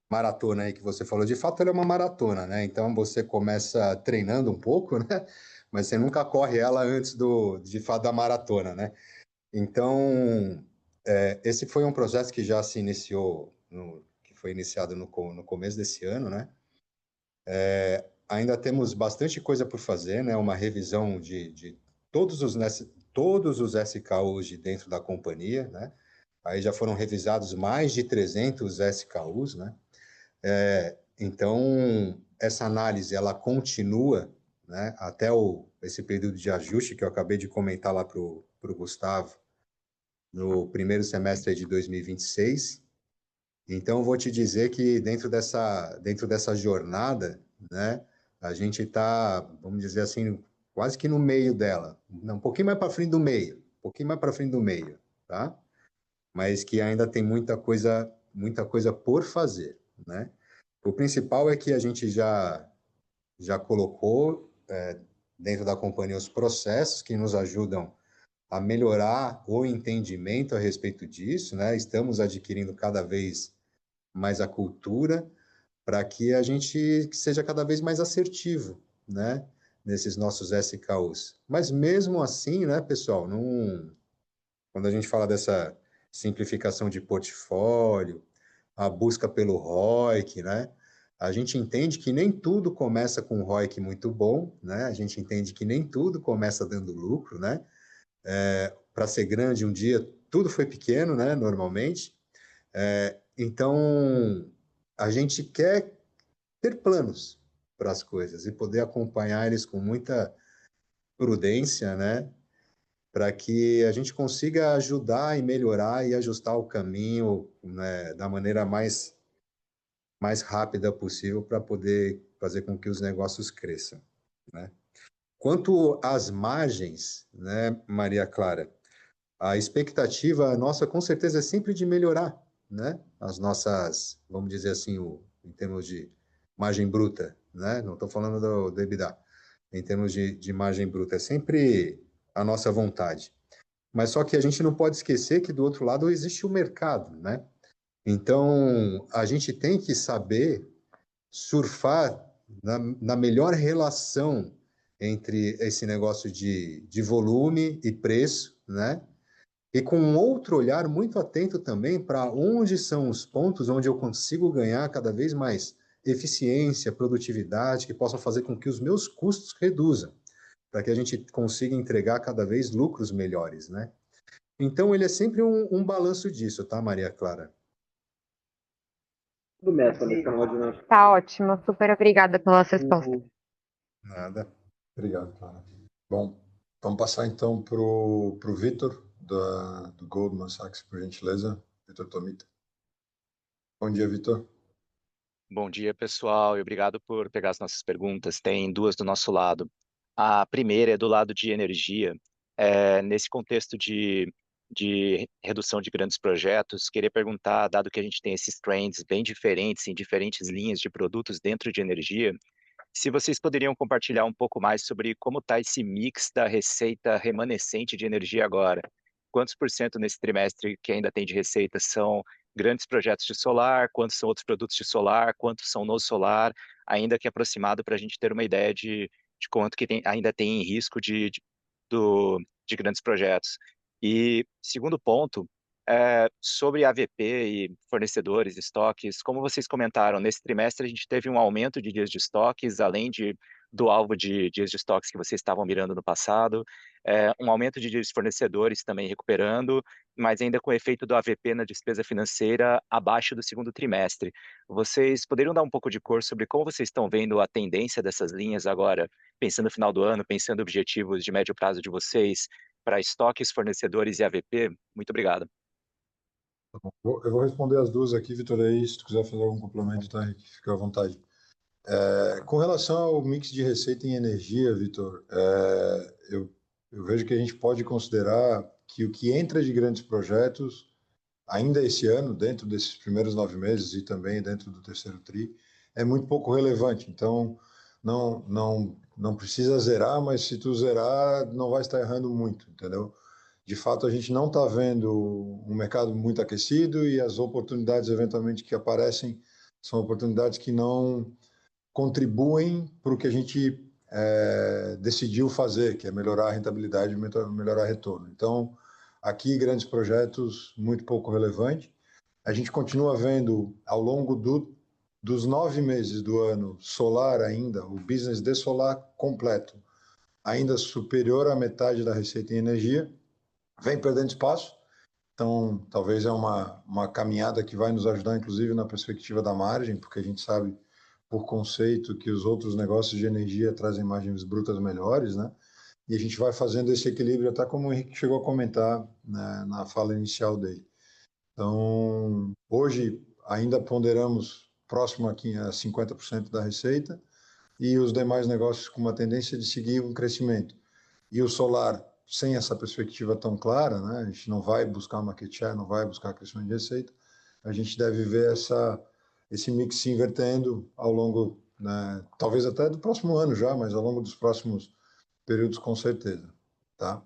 maratona aí que você falou, de fato ela é uma maratona, né? Então você começa treinando um pouco, né? Mas você nunca corre ela antes de fato da maratona, né? Então, esse foi um processo que já se iniciou, que foi iniciado no começo desse ano, né? Ainda temos bastante coisa por fazer, né? Uma revisão de todos os SKUs de dentro da companhia, né? Aí já foram revisados mais de 300 SKUs, né? Então, essa análise, ela continua, né? Até esse período de ajuste que eu acabei de comentar lá para o Gustavo, no primeiro semestre de 2026. Então, vou te dizer que dentro dessa jornada, né, a gente está, vamos dizer assim, quase que no meio dela. Um pouquinho mais para frente do meio, um pouquinho mais para frente do meio, tá? Mas que ainda tem muita coisa por fazer, né? O principal é que a gente já colocou dentro da companhia os processos que nos ajudam a melhorar o entendimento a respeito disso, né? Estamos adquirindo cada vez mais a cultura para que a gente seja cada vez mais assertivo, né? Nesses nossos SKUs. Mas mesmo assim, né, pessoal, quando a gente fala dessa simplificação de portfólio, a busca pelo ROIC, né? A gente entende que nem tudo começa com um ROIC muito bom, né? A gente entende que nem tudo começa dando lucro, né? Para ser grande um dia, tudo foi pequeno, né? Normalmente. Então, a gente quer ter planos para as coisas e poder acompanhar eles com muita prudência, né? Para que a gente consiga ajudar e melhorar e ajustar o caminho, né, da maneira mais rápida possível para poder fazer com que os negócios cresçam, né? Quanto às margens, né, Maria Clara, a expectativa nossa com certeza é sempre de melhorar, né? As nossas, vamos dizer assim, em termos de margem bruta, né? Não estou falando do EBITDA, em termos de margem bruta, é sempre a nossa vontade. Mas só que a gente não pode esquecer que do outro lado existe o mercado, né? Então, a gente tem que saber surfar na melhor relação entre esse negócio de volume e preço, né? E com um outro olhar muito atento também para onde são os pontos onde eu consigo ganhar cada vez mais eficiência, produtividade, que possam fazer com que os meus custos reduzam, para que a gente consiga entregar cada vez lucros melhores, né? Então, ele é sempre um balanço disso, tá, Maria Clara? Tá ótimo, super obrigada pelas respostas. Nada. Obrigado, Clara. Bom, Vamos passar então para o Vitor, do Goldman Sachs, por gentileza. Vitor Tomita. Bom dia, Vitor. Bom dia, pessoal, e obrigado por pegar as nossas perguntas. Tem duas do nosso lado. A primeira é do lado de energia. Nesse contexto de redução de grandes projetos, queria perguntar, dado que a gente tem esses trends bem diferentes em diferentes linhas de produtos dentro de energia, se vocês poderiam compartilhar um pouco mais sobre como está esse mix da receita remanescente de energia agora. Quantos por cento nesse trimestre que ainda tem de receita são grandes projetos de solar, quantos são outros produtos de solar, quantos são no solar, ainda que aproximado para a gente ter uma ideia de quanto que ainda tem em risco de grandes projetos. E segundo ponto, sobre AVP e fornecedores, estoques, como vocês comentaram, nesse trimestre a gente teve um aumento de dias de estoques, além do alvo de dias de estoques que vocês estavam mirando no passado, um aumento de dias de fornecedores também recuperando, mas ainda com o efeito do AVP na despesa financeira abaixo do segundo trimestre. Vocês poderiam dar um pouco de cor sobre como vocês estão vendo a tendência dessas linhas agora, pensando no final do ano, pensando objetivos de médio prazo de vocês para estoques, fornecedores e AVP? Muito obrigado. Eu vou responder as duas aqui, Vitor, aí se tu quiser fazer algum complemento, tá, Henrique, fica à vontade. Com relação ao mix de receita em energia, Vitor, eu vejo que a gente pode considerar que o que entra de grandes projetos, ainda esse ano, dentro desses primeiros 9 meses e também dentro do terceiro TRI, é muito pouco relevante. Então, não precisa zerar, mas se tu zerar, não vai estar errando muito, entendeu? De fato, a gente não está vendo um mercado muito aquecido e as oportunidades, eventualmente, que aparecem são oportunidades que não contribuem para o que a gente decidiu fazer, que é melhorar a rentabilidade e melhorar o retorno. Então, aqui, grandes projetos, muito pouco relevante. A gente continua vendo, ao longo dos 9 meses do ano, solar ainda, o business de solar completo, ainda superior à metade da receita em energia, vem perdendo espaço. Então, talvez é uma caminhada que vai nos ajudar, inclusive, na perspectiva da margem, porque a gente sabe, por conceito, que os outros negócios de energia trazem margens brutas melhores, né? E a gente vai fazendo esse equilíbrio, até como o Henrique chegou a comentar, né, na fala inicial dele. Então, hoje, ainda ponderamos próximo aqui a 50% da receita e os demais negócios com uma tendência de seguir um crescimento. E o solar, sem essa perspectiva tão clara, né? A gente não vai buscar market share, não vai buscar crescimento de receita, a gente deve ver esse mix se invertendo ao longo, né, talvez até do próximo ano já, mas ao longo dos próximos períodos com certeza, tá?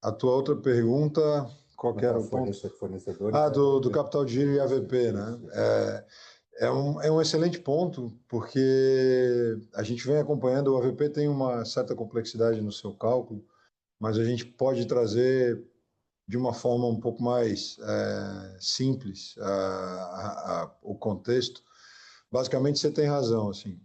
A tua outra pergunta, qual que era o ponto? Fornecedores. Do capital de giro e AVP, né? É um excelente ponto, porque a gente vem acompanhando, o AVP tem uma certa complexidade no seu cálculo, mas a gente pode trazer de uma forma um pouco mais simples o contexto. Basicamente, você tem razão, assim.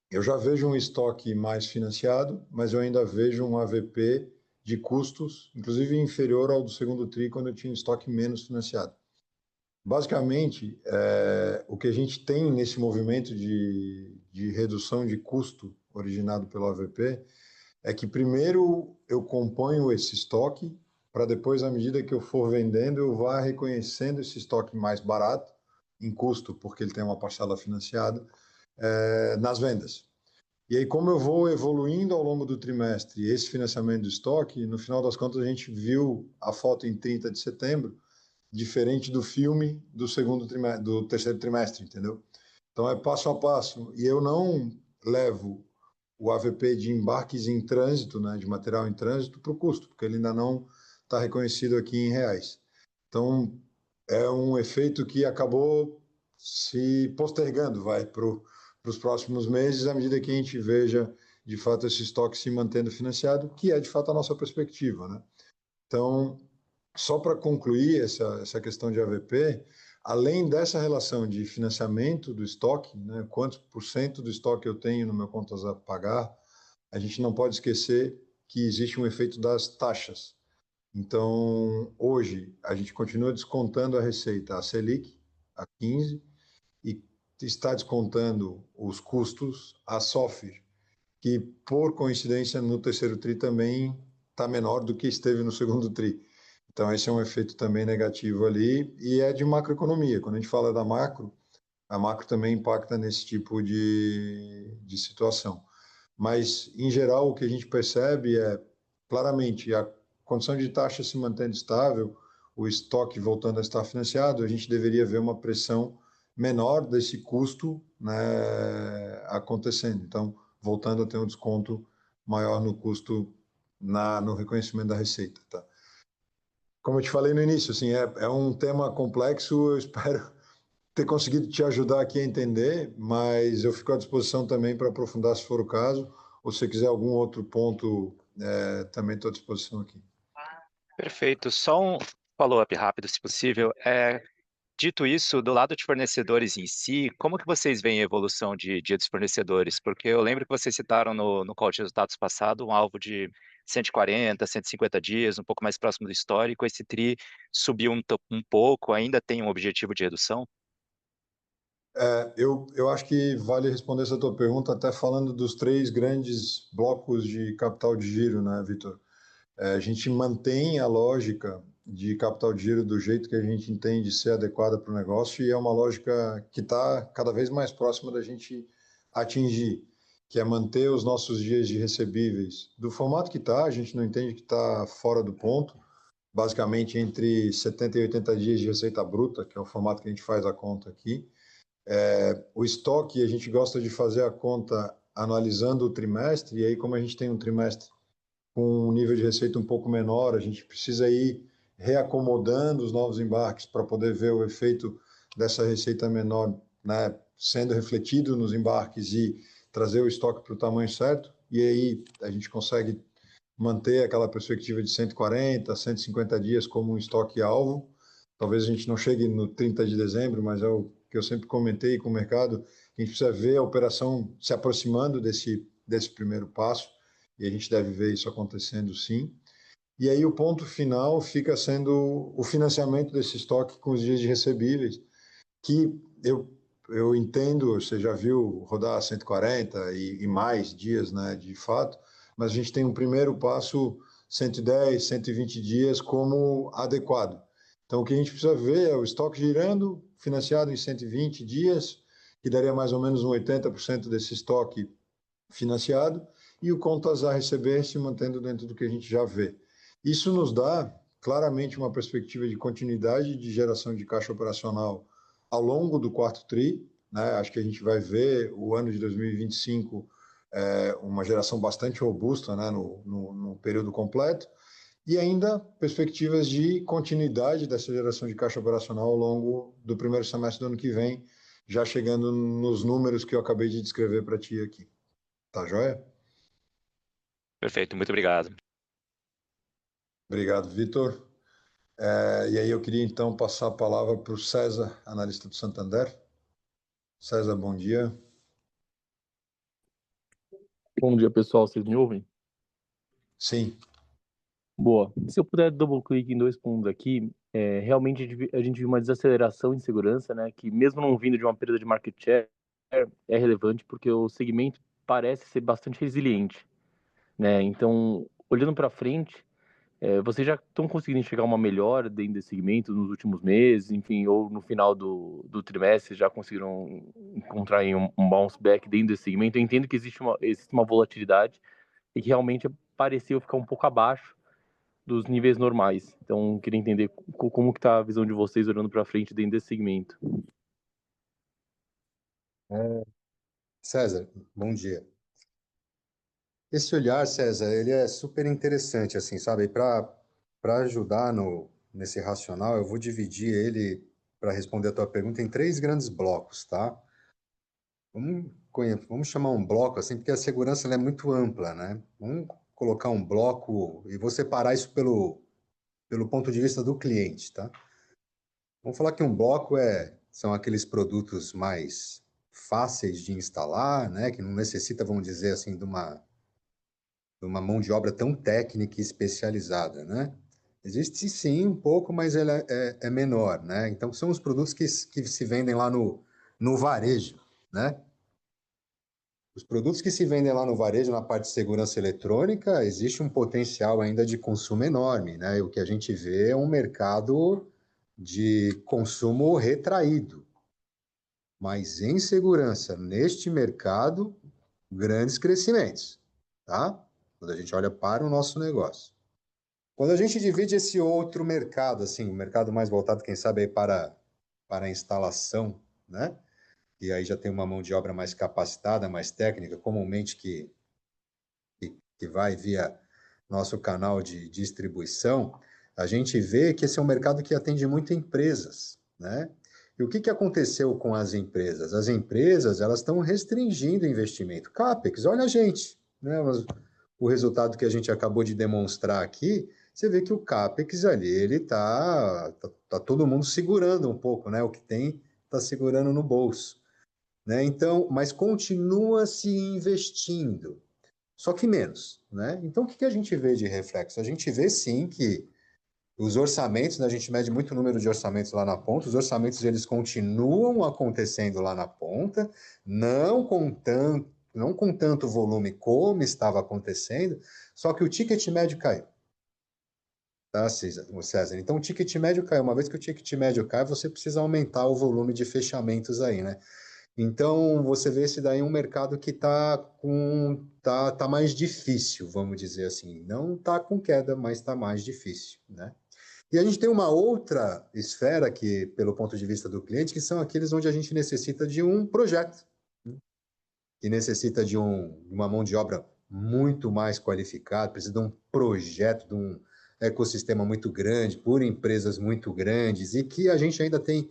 Eu já vejo um estoque mais financiado, mas eu ainda vejo um AVP de custos, inclusive inferior ao do segundo TRI, quando eu tinha estoque menos financiado. Basicamente, o que a gente tem nesse movimento de redução de custo originado pelo AVP é que primeiro eu componho esse estoque para depois, à medida que eu for vendendo, eu vá reconhecendo esse estoque mais barato em custo, porque ele tem uma parcela financiada, nas vendas. E aí, como eu vou evoluindo ao longo do trimestre esse financiamento do estoque, no final das contas a gente viu a foto em 30 de setembro, diferente do filme do terceiro trimestre, entendeu? Então é passo a passo. E eu não levo o AVP de embarques em trânsito, né, de material em trânsito, para o custo, porque ele ainda não está reconhecido aqui em reais. Então, é um efeito que acabou se postergando, vai, para os próximos meses, à medida que a gente veja, de fato, esse estoque se mantendo financiado, que é, de fato, a nossa perspectiva, né? Então, só para concluir essa questão de AVP, além dessa relação de financiamento do estoque, né, quantos por cento do estoque eu tenho no meu contas a pagar, a gente não pode esquecer que existe um efeito das taxas. Então, hoje, a gente continua descontando a receita, a Selic, a 15, e está descontando os custos, a SOFR, que, por coincidência, no terceiro TRI também está menor do que esteve no segundo TRI. Então, esse é um efeito também negativo ali, e é de macroeconomia. Quando a gente fala da macro, a macro também impacta nesse tipo de situação. Mas, em geral, o que a gente percebe é, claramente, a condição de taxa se mantendo estável, o estoque voltando a estar financiado, a gente deveria ver uma pressão menor desse custo, né, acontecendo. Então, voltando a ter um desconto maior no custo no reconhecimento da receita, tá? Como eu te falei no início, assim, é um tema complexo, eu espero ter conseguido te ajudar aqui a entender, mas eu fico à disposição também para aprofundar se for o caso, ou se você quiser algum outro ponto, também estou à disposição aqui. Perfeito. Só um follow-up rápido, se possível. Dito isso, do lado de fornecedores em si, como que vocês veem a evolução de dia dos fornecedores? Porque eu lembro que vocês citaram no call de resultados passado um alvo de 140, 150 dias, um pouco mais próximo do histórico. Esse TRI subiu um pouco, ainda tem um objetivo de redução? Eu acho que vale responder essa tua pergunta até falando dos três grandes blocos de capital de giro, né, Vitor? A gente mantém a lógica de capital de giro do jeito que a gente entende ser adequada para o negócio e é uma lógica que está cada vez mais próxima da gente atingir, que é manter os nossos dias de recebíveis do formato que está, a gente não entende que está fora do ponto, basicamente entre 70 e 80 dias de receita bruta, que é o formato que a gente faz a conta aqui. O estoque, a gente gosta de fazer a conta analisando o trimestre, e aí como a gente tem um trimestre com um nível de receita um pouco menor, a gente precisa ir reacomodando os novos embarques para poder ver o efeito dessa receita menor, né, sendo refletido nos embarques e trazer o estoque para o tamanho certo, e aí a gente consegue manter aquela perspectiva de 140, 150 dias como um estoque alvo. Talvez a gente não chegue no 30 de dezembro, mas é o que eu sempre comentei com o mercado, que a gente precisa ver a operação se aproximando desse primeiro passo, e a gente deve ver isso acontecendo sim. E aí o ponto final fica sendo o financiamento desse estoque com os dias de recebíveis, que eu entendo, você já viu rodar 140 e mais dias, né, de fato, mas a gente tem um primeiro passo 110, 120 dias como adequado. Então o que a gente precisa ver é o estoque girando, financiado em 120 dias, que daria mais ou menos um 80% desse estoque financiado, e o contas a receber se mantendo dentro do que a gente já vê. Isso nos dá claramente uma perspectiva de continuidade de geração de caixa operacional ao longo do quarto TRI, né? Acho que a gente vai ver o ano de 2025 uma geração bastante robusta, né, no período completo, e ainda perspectivas de continuidade dessa geração de caixa operacional ao longo do primeiro semestre do ano que vem, já chegando nos números que eu acabei de descrever para ti aqui. Tá joia? Perfeito, muito obrigado. Obrigado, Vitor. E aí eu queria então passar a palavra para o César, analista do Santander. César, bom dia. Bom dia, pessoal. Vocês me ouvem? Sim, Boa. Se eu puder double-clique em dois pontos aqui, realmente a gente viu uma desaceleração em segurança, né? Que mesmo não vindo de uma perda de market share, é relevante porque o segmento parece ser bastante resiliente, né? Então, olhando para frente, vocês já estão conseguindo enxergar uma melhora dentro desse segmento nos últimos meses, enfim, ou no final do trimestre já conseguiram encontrar aí um bounce back dentro desse segmento? Eu entendo que existe uma volatilidade e que realmente pareceu ficar um pouco abaixo dos níveis normais. Então, queria entender como que está a visão de vocês olhando para frente dentro desse segmento. César, bom dia. Esse olhar, César, ele é super interessante, assim, sabe? Para ajudar nesse racional, eu vou dividir ele, para responder a tua pergunta, em três grandes blocos, tá? Vamos chamar um bloco, assim, porque a segurança ela é muito ampla, né? Vamos colocar um bloco e vou separar isso pelo ponto de vista do cliente, tá? Vamos falar que um bloco são aqueles produtos mais fáceis de instalar, né? Que não necessita, vamos dizer assim, de uma mão de obra tão técnica e especializada, né? Existe sim um pouco, mas ele é menor, né? Então são os produtos que se vendem lá no varejo, né? Os produtos que se vendem lá no varejo, na parte de segurança eletrônica, existe um potencial ainda de consumo enorme, né? E o que a gente vê é um mercado de consumo retraído. Mas em segurança, neste mercado, grandes crescimentos, tá? Quando a gente olha para o nosso negócio. Quando a gente divide esse outro mercado, assim, o mercado mais voltado, quem sabe, aí para a instalação, né? E aí já tem uma mão de obra mais capacitada, mais técnica, comumente que vai via nosso canal de distribuição, a gente vê que esse é um mercado que atende muito empresas, né? E o que aconteceu com as empresas? As empresas, elas estão restringindo o investimento. CAPEX, olha a gente, né? O resultado que a gente acabou de demonstrar aqui, você vê que o CAPEX ali, ele tá todo mundo segurando um pouco, né? O que tem, está segurando no bolso, né? Então, mas continua se investindo. Só que menos, né? Então, o que a gente vê de reflexo? A gente vê, sim, que os orçamentos, né, a gente mede muito o número de orçamentos lá na ponta, os orçamentos, eles continuam acontecendo lá na ponta, não com tanto volume como estava acontecendo, só que o ticket médio caiu. Tá, César? Então, o ticket médio caiu. Uma vez que o ticket médio cai, você precisa aumentar o volume de fechamentos aí, né? Então, você vê esse daí um mercado que tá mais difícil, vamos dizer assim. Não está com queda, mas está mais difícil, né? E a gente tem uma outra esfera que, pelo ponto de vista do cliente, que são aqueles onde a gente necessita de um projeto, né? Que necessita de uma mão de obra muito mais qualificada, precisa de um projeto, de um ecossistema muito grande, por empresas muito grandes, e que a gente ainda tem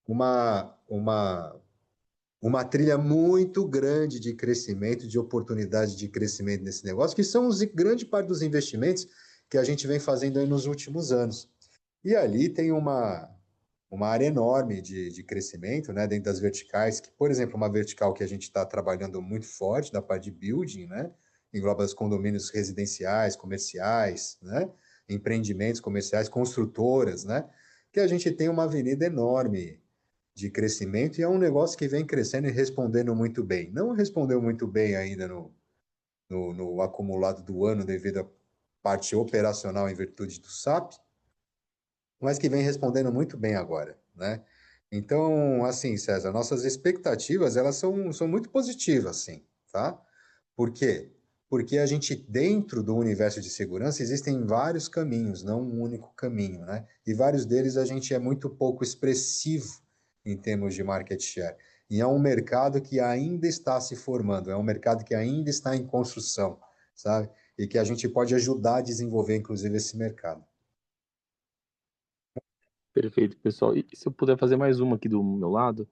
uma trilha muito grande de crescimento, de oportunidade de crescimento nesse negócio, que são grande parte dos investimentos que a gente vem fazendo aí nos últimos anos. E ali tem uma área enorme de crescimento, né, dentro das verticais, que, por exemplo, uma vertical que a gente está trabalhando muito forte, da parte de building, né, engloba os condomínios residenciais, comerciais, né, empreendimentos comerciais, construtoras, né, que a gente tem uma avenida enorme de crescimento e é um negócio que vem crescendo e respondendo muito bem. Não respondeu muito bem ainda no acumulado do ano devido à parte operacional em virtude do SAP, mas que vem respondendo muito bem agora, né? Então, assim, César, nossas expectativas, elas são muito positivas, sim, tá? Por quê? Porque a gente, dentro do universo de segurança, existem vários caminhos, não um único caminho, né? E vários deles a gente é muito pouco expressivo em termos de market share. E é um mercado que ainda está se formando, é um mercado que ainda está em construção, sabe? E que a gente pode ajudar a desenvolver, inclusive, esse mercado. Perfeito, pessoal. E se eu puder fazer mais uma aqui do meu lado,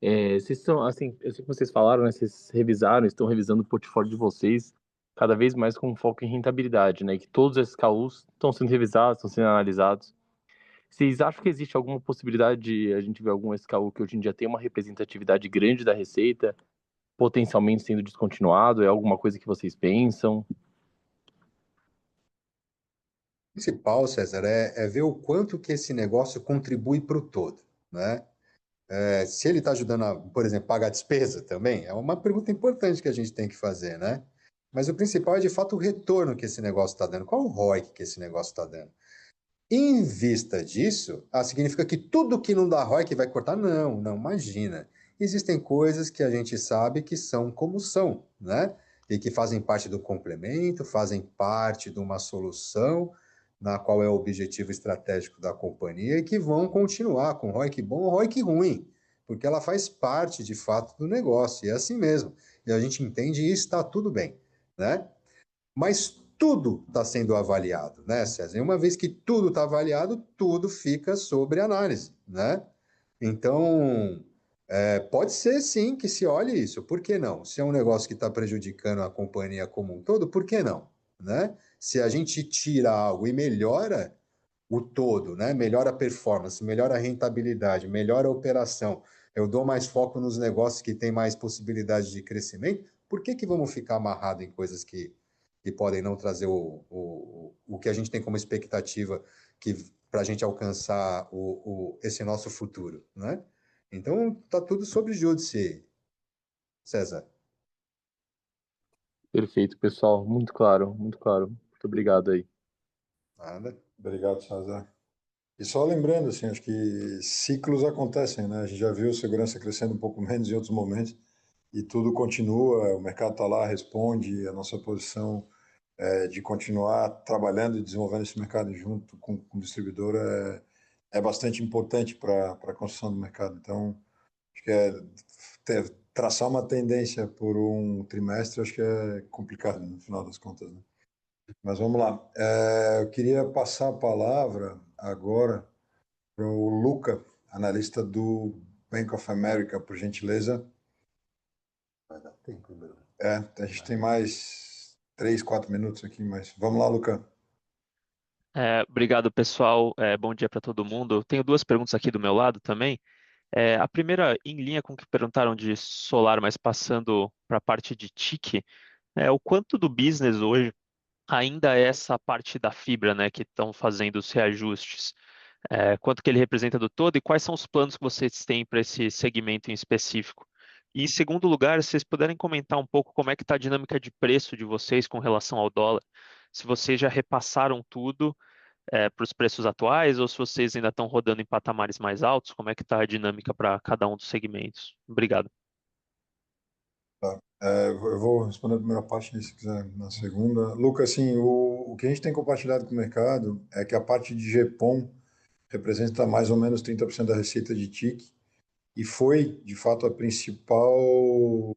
vocês estão, assim, eu sei que vocês falaram, né? Vocês revisaram, estão revisando o portfólio de vocês cada vez mais com foco em rentabilidade, né? Que todos esses KUs estão sendo revisados, estão sendo analisados. Vocês acham que existe alguma possibilidade de a gente ver algum SKU que hoje em dia tem uma representatividade grande da receita, potencialmente sendo descontinuado? É alguma coisa que vocês pensam? O principal, César, é ver o quanto que esse negócio contribui para o todo, né? Se ele está ajudando a, por exemplo, pagar despesa também, é uma pergunta importante que a gente tem que fazer, né? Mas o principal é, de fato, o retorno que esse negócio está dando. Qual o ROI que esse negócio está dando? Em vista disso, significa que tudo que não dá ROI que vai cortar? Não, não, imagina. Existem coisas que a gente sabe que são como são, né? E que fazem parte do complemento, fazem parte de uma solução na qual é o objetivo estratégico da companhia e que vão continuar com ROI que bom ou ROI que ruim, porque ela faz parte, de fato, do negócio, e é assim mesmo. E a gente entende e está tudo bem, né? Mas tudo está sendo avaliado, né, César? E uma vez que tudo está avaliado, tudo fica sobre análise, né? Então, pode ser sim que se olhe isso, por que não? Se é um negócio que está prejudicando a companhia como um todo, por que não? Né? Se a gente tira algo e melhora o todo, né? Melhora a performance, melhora a rentabilidade, melhora a operação, eu dou mais foco nos negócios que têm mais possibilidade de crescimento, por que vamos ficar amarrado em coisas que podem não trazer o que a gente tem como expectativa para a gente alcançar esse nosso futuro, né? Então, tá tudo sobre júdice, César. Perfeito, pessoal. Muito claro, muito claro. Muito obrigado aí. Nada. Obrigado, César. E só lembrando, assim, acho que ciclos acontecem, né? A gente já viu segurança crescendo um pouco menos em outros momentos e tudo continua, o mercado está lá, responde, a nossa posição de continuar trabalhando e desenvolvendo esse mercado junto com o distribuidor é bastante importante para a construção do mercado. Então, acho que traçar uma tendência por um trimestre, acho que é complicado no final das contas, né? Mas vamos lá. Eu queria passar a palavra agora para o Luca, analista do Bank of America, por gentileza. Vai dar tempo, Bruno. A gente tem mais 3, 4 minutos aqui, mas vamos lá, Luca. Obrigado, pessoal. Bom dia para todo mundo. Eu tenho duas perguntas aqui do meu lado também. A primeira, em linha com o que perguntaram de solar, mas passando para a parte de TIC, o quanto do business hoje ainda é essa parte da fibra, né, que estão fazendo os reajustes? Quanto que ele representa do todo e quais são os planos que vocês têm para esse segmento em específico? E em segundo lugar, se vocês puderem comentar um pouco como é que está a dinâmica de preço de vocês com relação ao dólar, se vocês já repassaram tudo para os preços atuais ou se vocês ainda estão rodando em patamares mais altos, como é que está a dinâmica para cada um dos segmentos? Obrigado. Tá. Eu vou responder a primeira parte, se quiser, na segunda. Luca, assim, o que a gente tem compartilhado com o mercado é que a parte de GPON representa mais ou menos 30% da receita de TIC e foi, de fato, a principal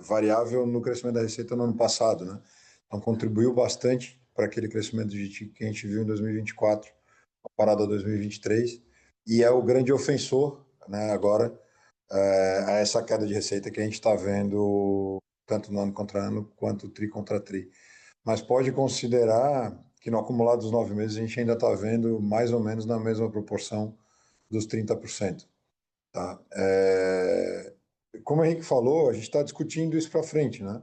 variável no crescimento da receita no ano passado, né? Então, contribuiu bastante para aquele crescimento de TIC que a gente viu em 2024, comparado a 2023, e é o grande ofensor, né, agora, a essa queda de receita que a gente está vendo tanto no ano contra ano quanto tri contra tri. Mas pode considerar que no acumulado dos 9 meses a gente ainda está vendo mais ou menos na mesma proporção dos 30%. Tá? Como o Henrique falou, a gente está discutindo isso para frente, né?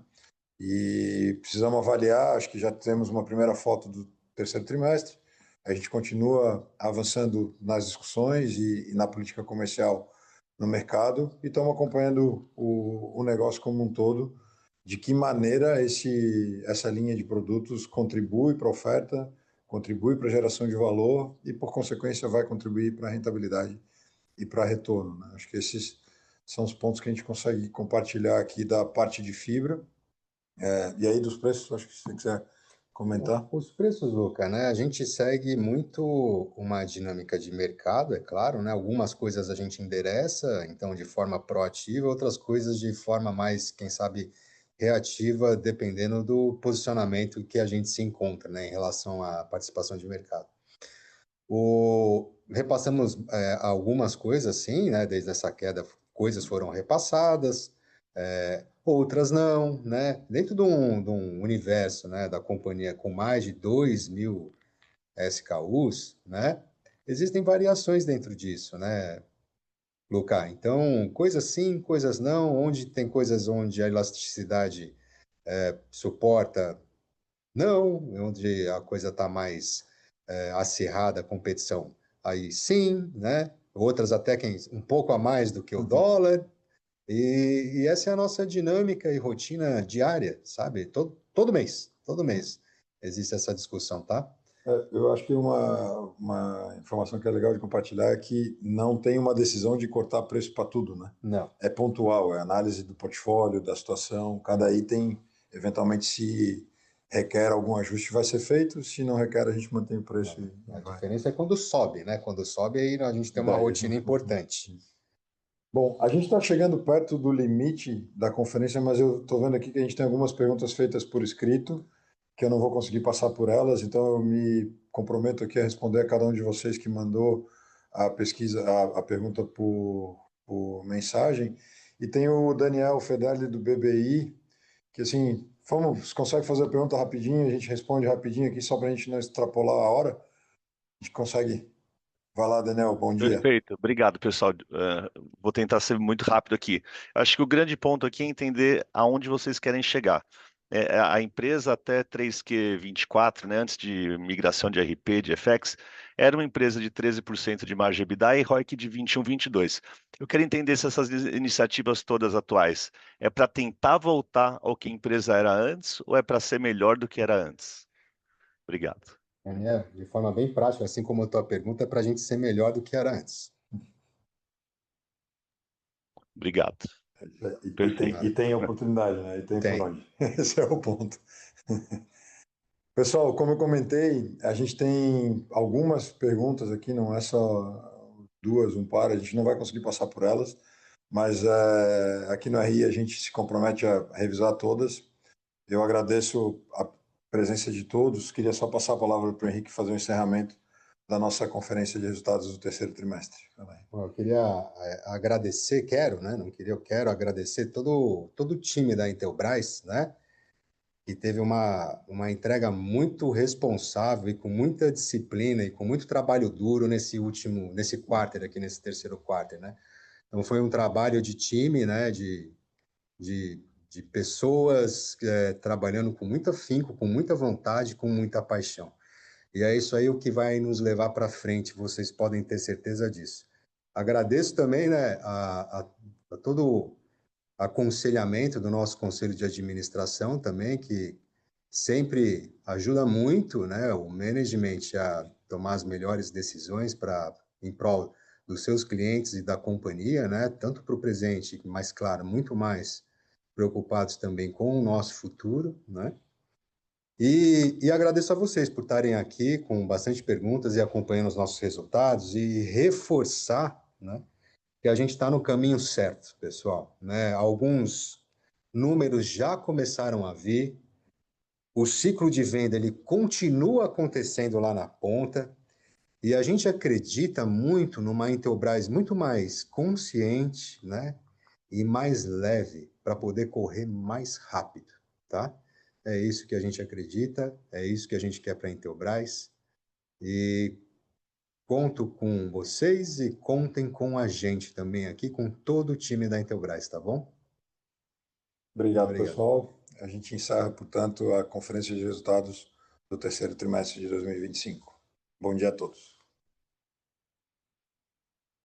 E precisamos avaliar, acho que já temos uma primeira foto do terceiro trimestre, a gente continua avançando nas discussões e na política comercial no mercado e estamos acompanhando o negócio como um todo, de que maneira essa linha de produtos contribui para a oferta, contribui para a geração de valor e, por consequência, vai contribuir para a rentabilidade e para retorno, né? Acho que esses são os pontos que a gente consegue compartilhar aqui da parte de fibra. E aí dos preços, acho que se você quiser comentar. Os preços, Luca, né? A gente segue muito uma dinâmica de mercado, é claro, né? Algumas coisas a gente endereça, então, de forma proativa, outras coisas de forma mais, quem sabe, reativa, dependendo do posicionamento que a gente se encontra, né? Em relação à participação de mercado. Repassamos algumas coisas, sim, né? Desde essa queda, coisas foram repassadas, outras não, né? Dentro de um universo, né, da companhia com mais de 2.000 SKUs, né? Existem variações dentro disso, né, Luca? Então, coisas sim, coisas não, onde tem coisas onde a elasticidade suporta, não, onde a coisa está mais acirrada, a competição, aí sim, né? Outras até um pouco a mais do que o dólar, e essa é a nossa dinâmica e rotina diária, sabe? Todo mês existe essa discussão, tá? Eu acho que uma informação que é legal de compartilhar é que não tem uma decisão de cortar preço para tudo, né? Não. É pontual, é análise do portfólio, da situação, cada item, eventualmente, se requer algum ajuste, vai ser feito, se não requer, a gente mantém o preço e A vai. diferença é quando sobe, né? Quando sobe, aí a gente tem uma Daí a rotina gente- importante. Bom, a gente está chegando perto do limite da conferência, mas eu estou vendo aqui que a gente tem algumas perguntas feitas por escrito, que eu não vou conseguir passar por elas, então eu me comprometo aqui a responder a cada um de vocês que mandou a pesquisa, a pergunta por mensagem. E tem o Daniel Federle do BBI, que assim, vamos, consegue fazer a pergunta rapidinho, a gente responde rapidinho aqui, só para a gente não extrapolar a hora. A gente consegue. Vai lá, Daniel, bom dia. Perfeito, obrigado, pessoal. Vou tentar ser muito rápido aqui. Acho que o grande ponto aqui é entender aonde vocês querem chegar. a empresa até 3Q24, né, antes de migração de RP, de FX, era uma empresa de 13% de margem EBITDA e ROIC de 21, 22. Eu quero entender se essas iniciativas todas atuais é para tentar voltar ao que a empresa era antes ou é para ser melhor do que era antes? Obrigado. De forma bem prática, assim como a tua pergunta, é para a gente ser melhor do que era antes. Obrigado. E tem oportunidade, né? E tem por onde. Esse é o ponto. Pessoal, como eu comentei, a gente tem algumas perguntas aqui, não é só duas, um par, a gente não vai conseguir passar por elas, mas aqui no RI a gente se compromete a revisar todas. Eu agradeço a presença de todos, queria só passar a palavra para o Henrique fazer o encerramento da nossa conferência de resultados do terceiro trimestre. Eu queria agradecer, eu quero agradecer todo o time da Intelbras, né? Que teve uma entrega muito responsável e com muita disciplina e com muito trabalho duro nesse quarter aqui, nesse terceiro quarter, né? Então foi um trabalho de time, né? De pessoas trabalhando com muito afinco, com muita vontade, com muita paixão. E é isso aí o que vai nos levar para frente, vocês podem ter certeza disso. Agradeço também, né, a todo o aconselhamento do nosso conselho de administração também, que sempre ajuda muito, né, o management a tomar as melhores decisões em prol dos seus clientes e da companhia, né, tanto para o presente, mas claro, muito mais preocupados também com o nosso futuro, né? E agradeço a vocês por estarem aqui com bastante perguntas e acompanhando os nossos resultados e reforçar, né, que a gente está no caminho certo, pessoal, né? Alguns números já começaram a vir, o ciclo de venda ele continua acontecendo lá na ponta e a gente acredita muito numa Intelbras muito mais consciente, né, e mais leve para poder correr mais rápido, tá? É isso que a gente acredita, é isso que a gente quer para a Intelbras e conto com vocês e contem com a gente também aqui, com todo o time da Intelbras, tá bom? Obrigado, pessoal. A gente encerra, portanto, a conferência de resultados do terceiro trimestre de 2025. Bom dia a todos.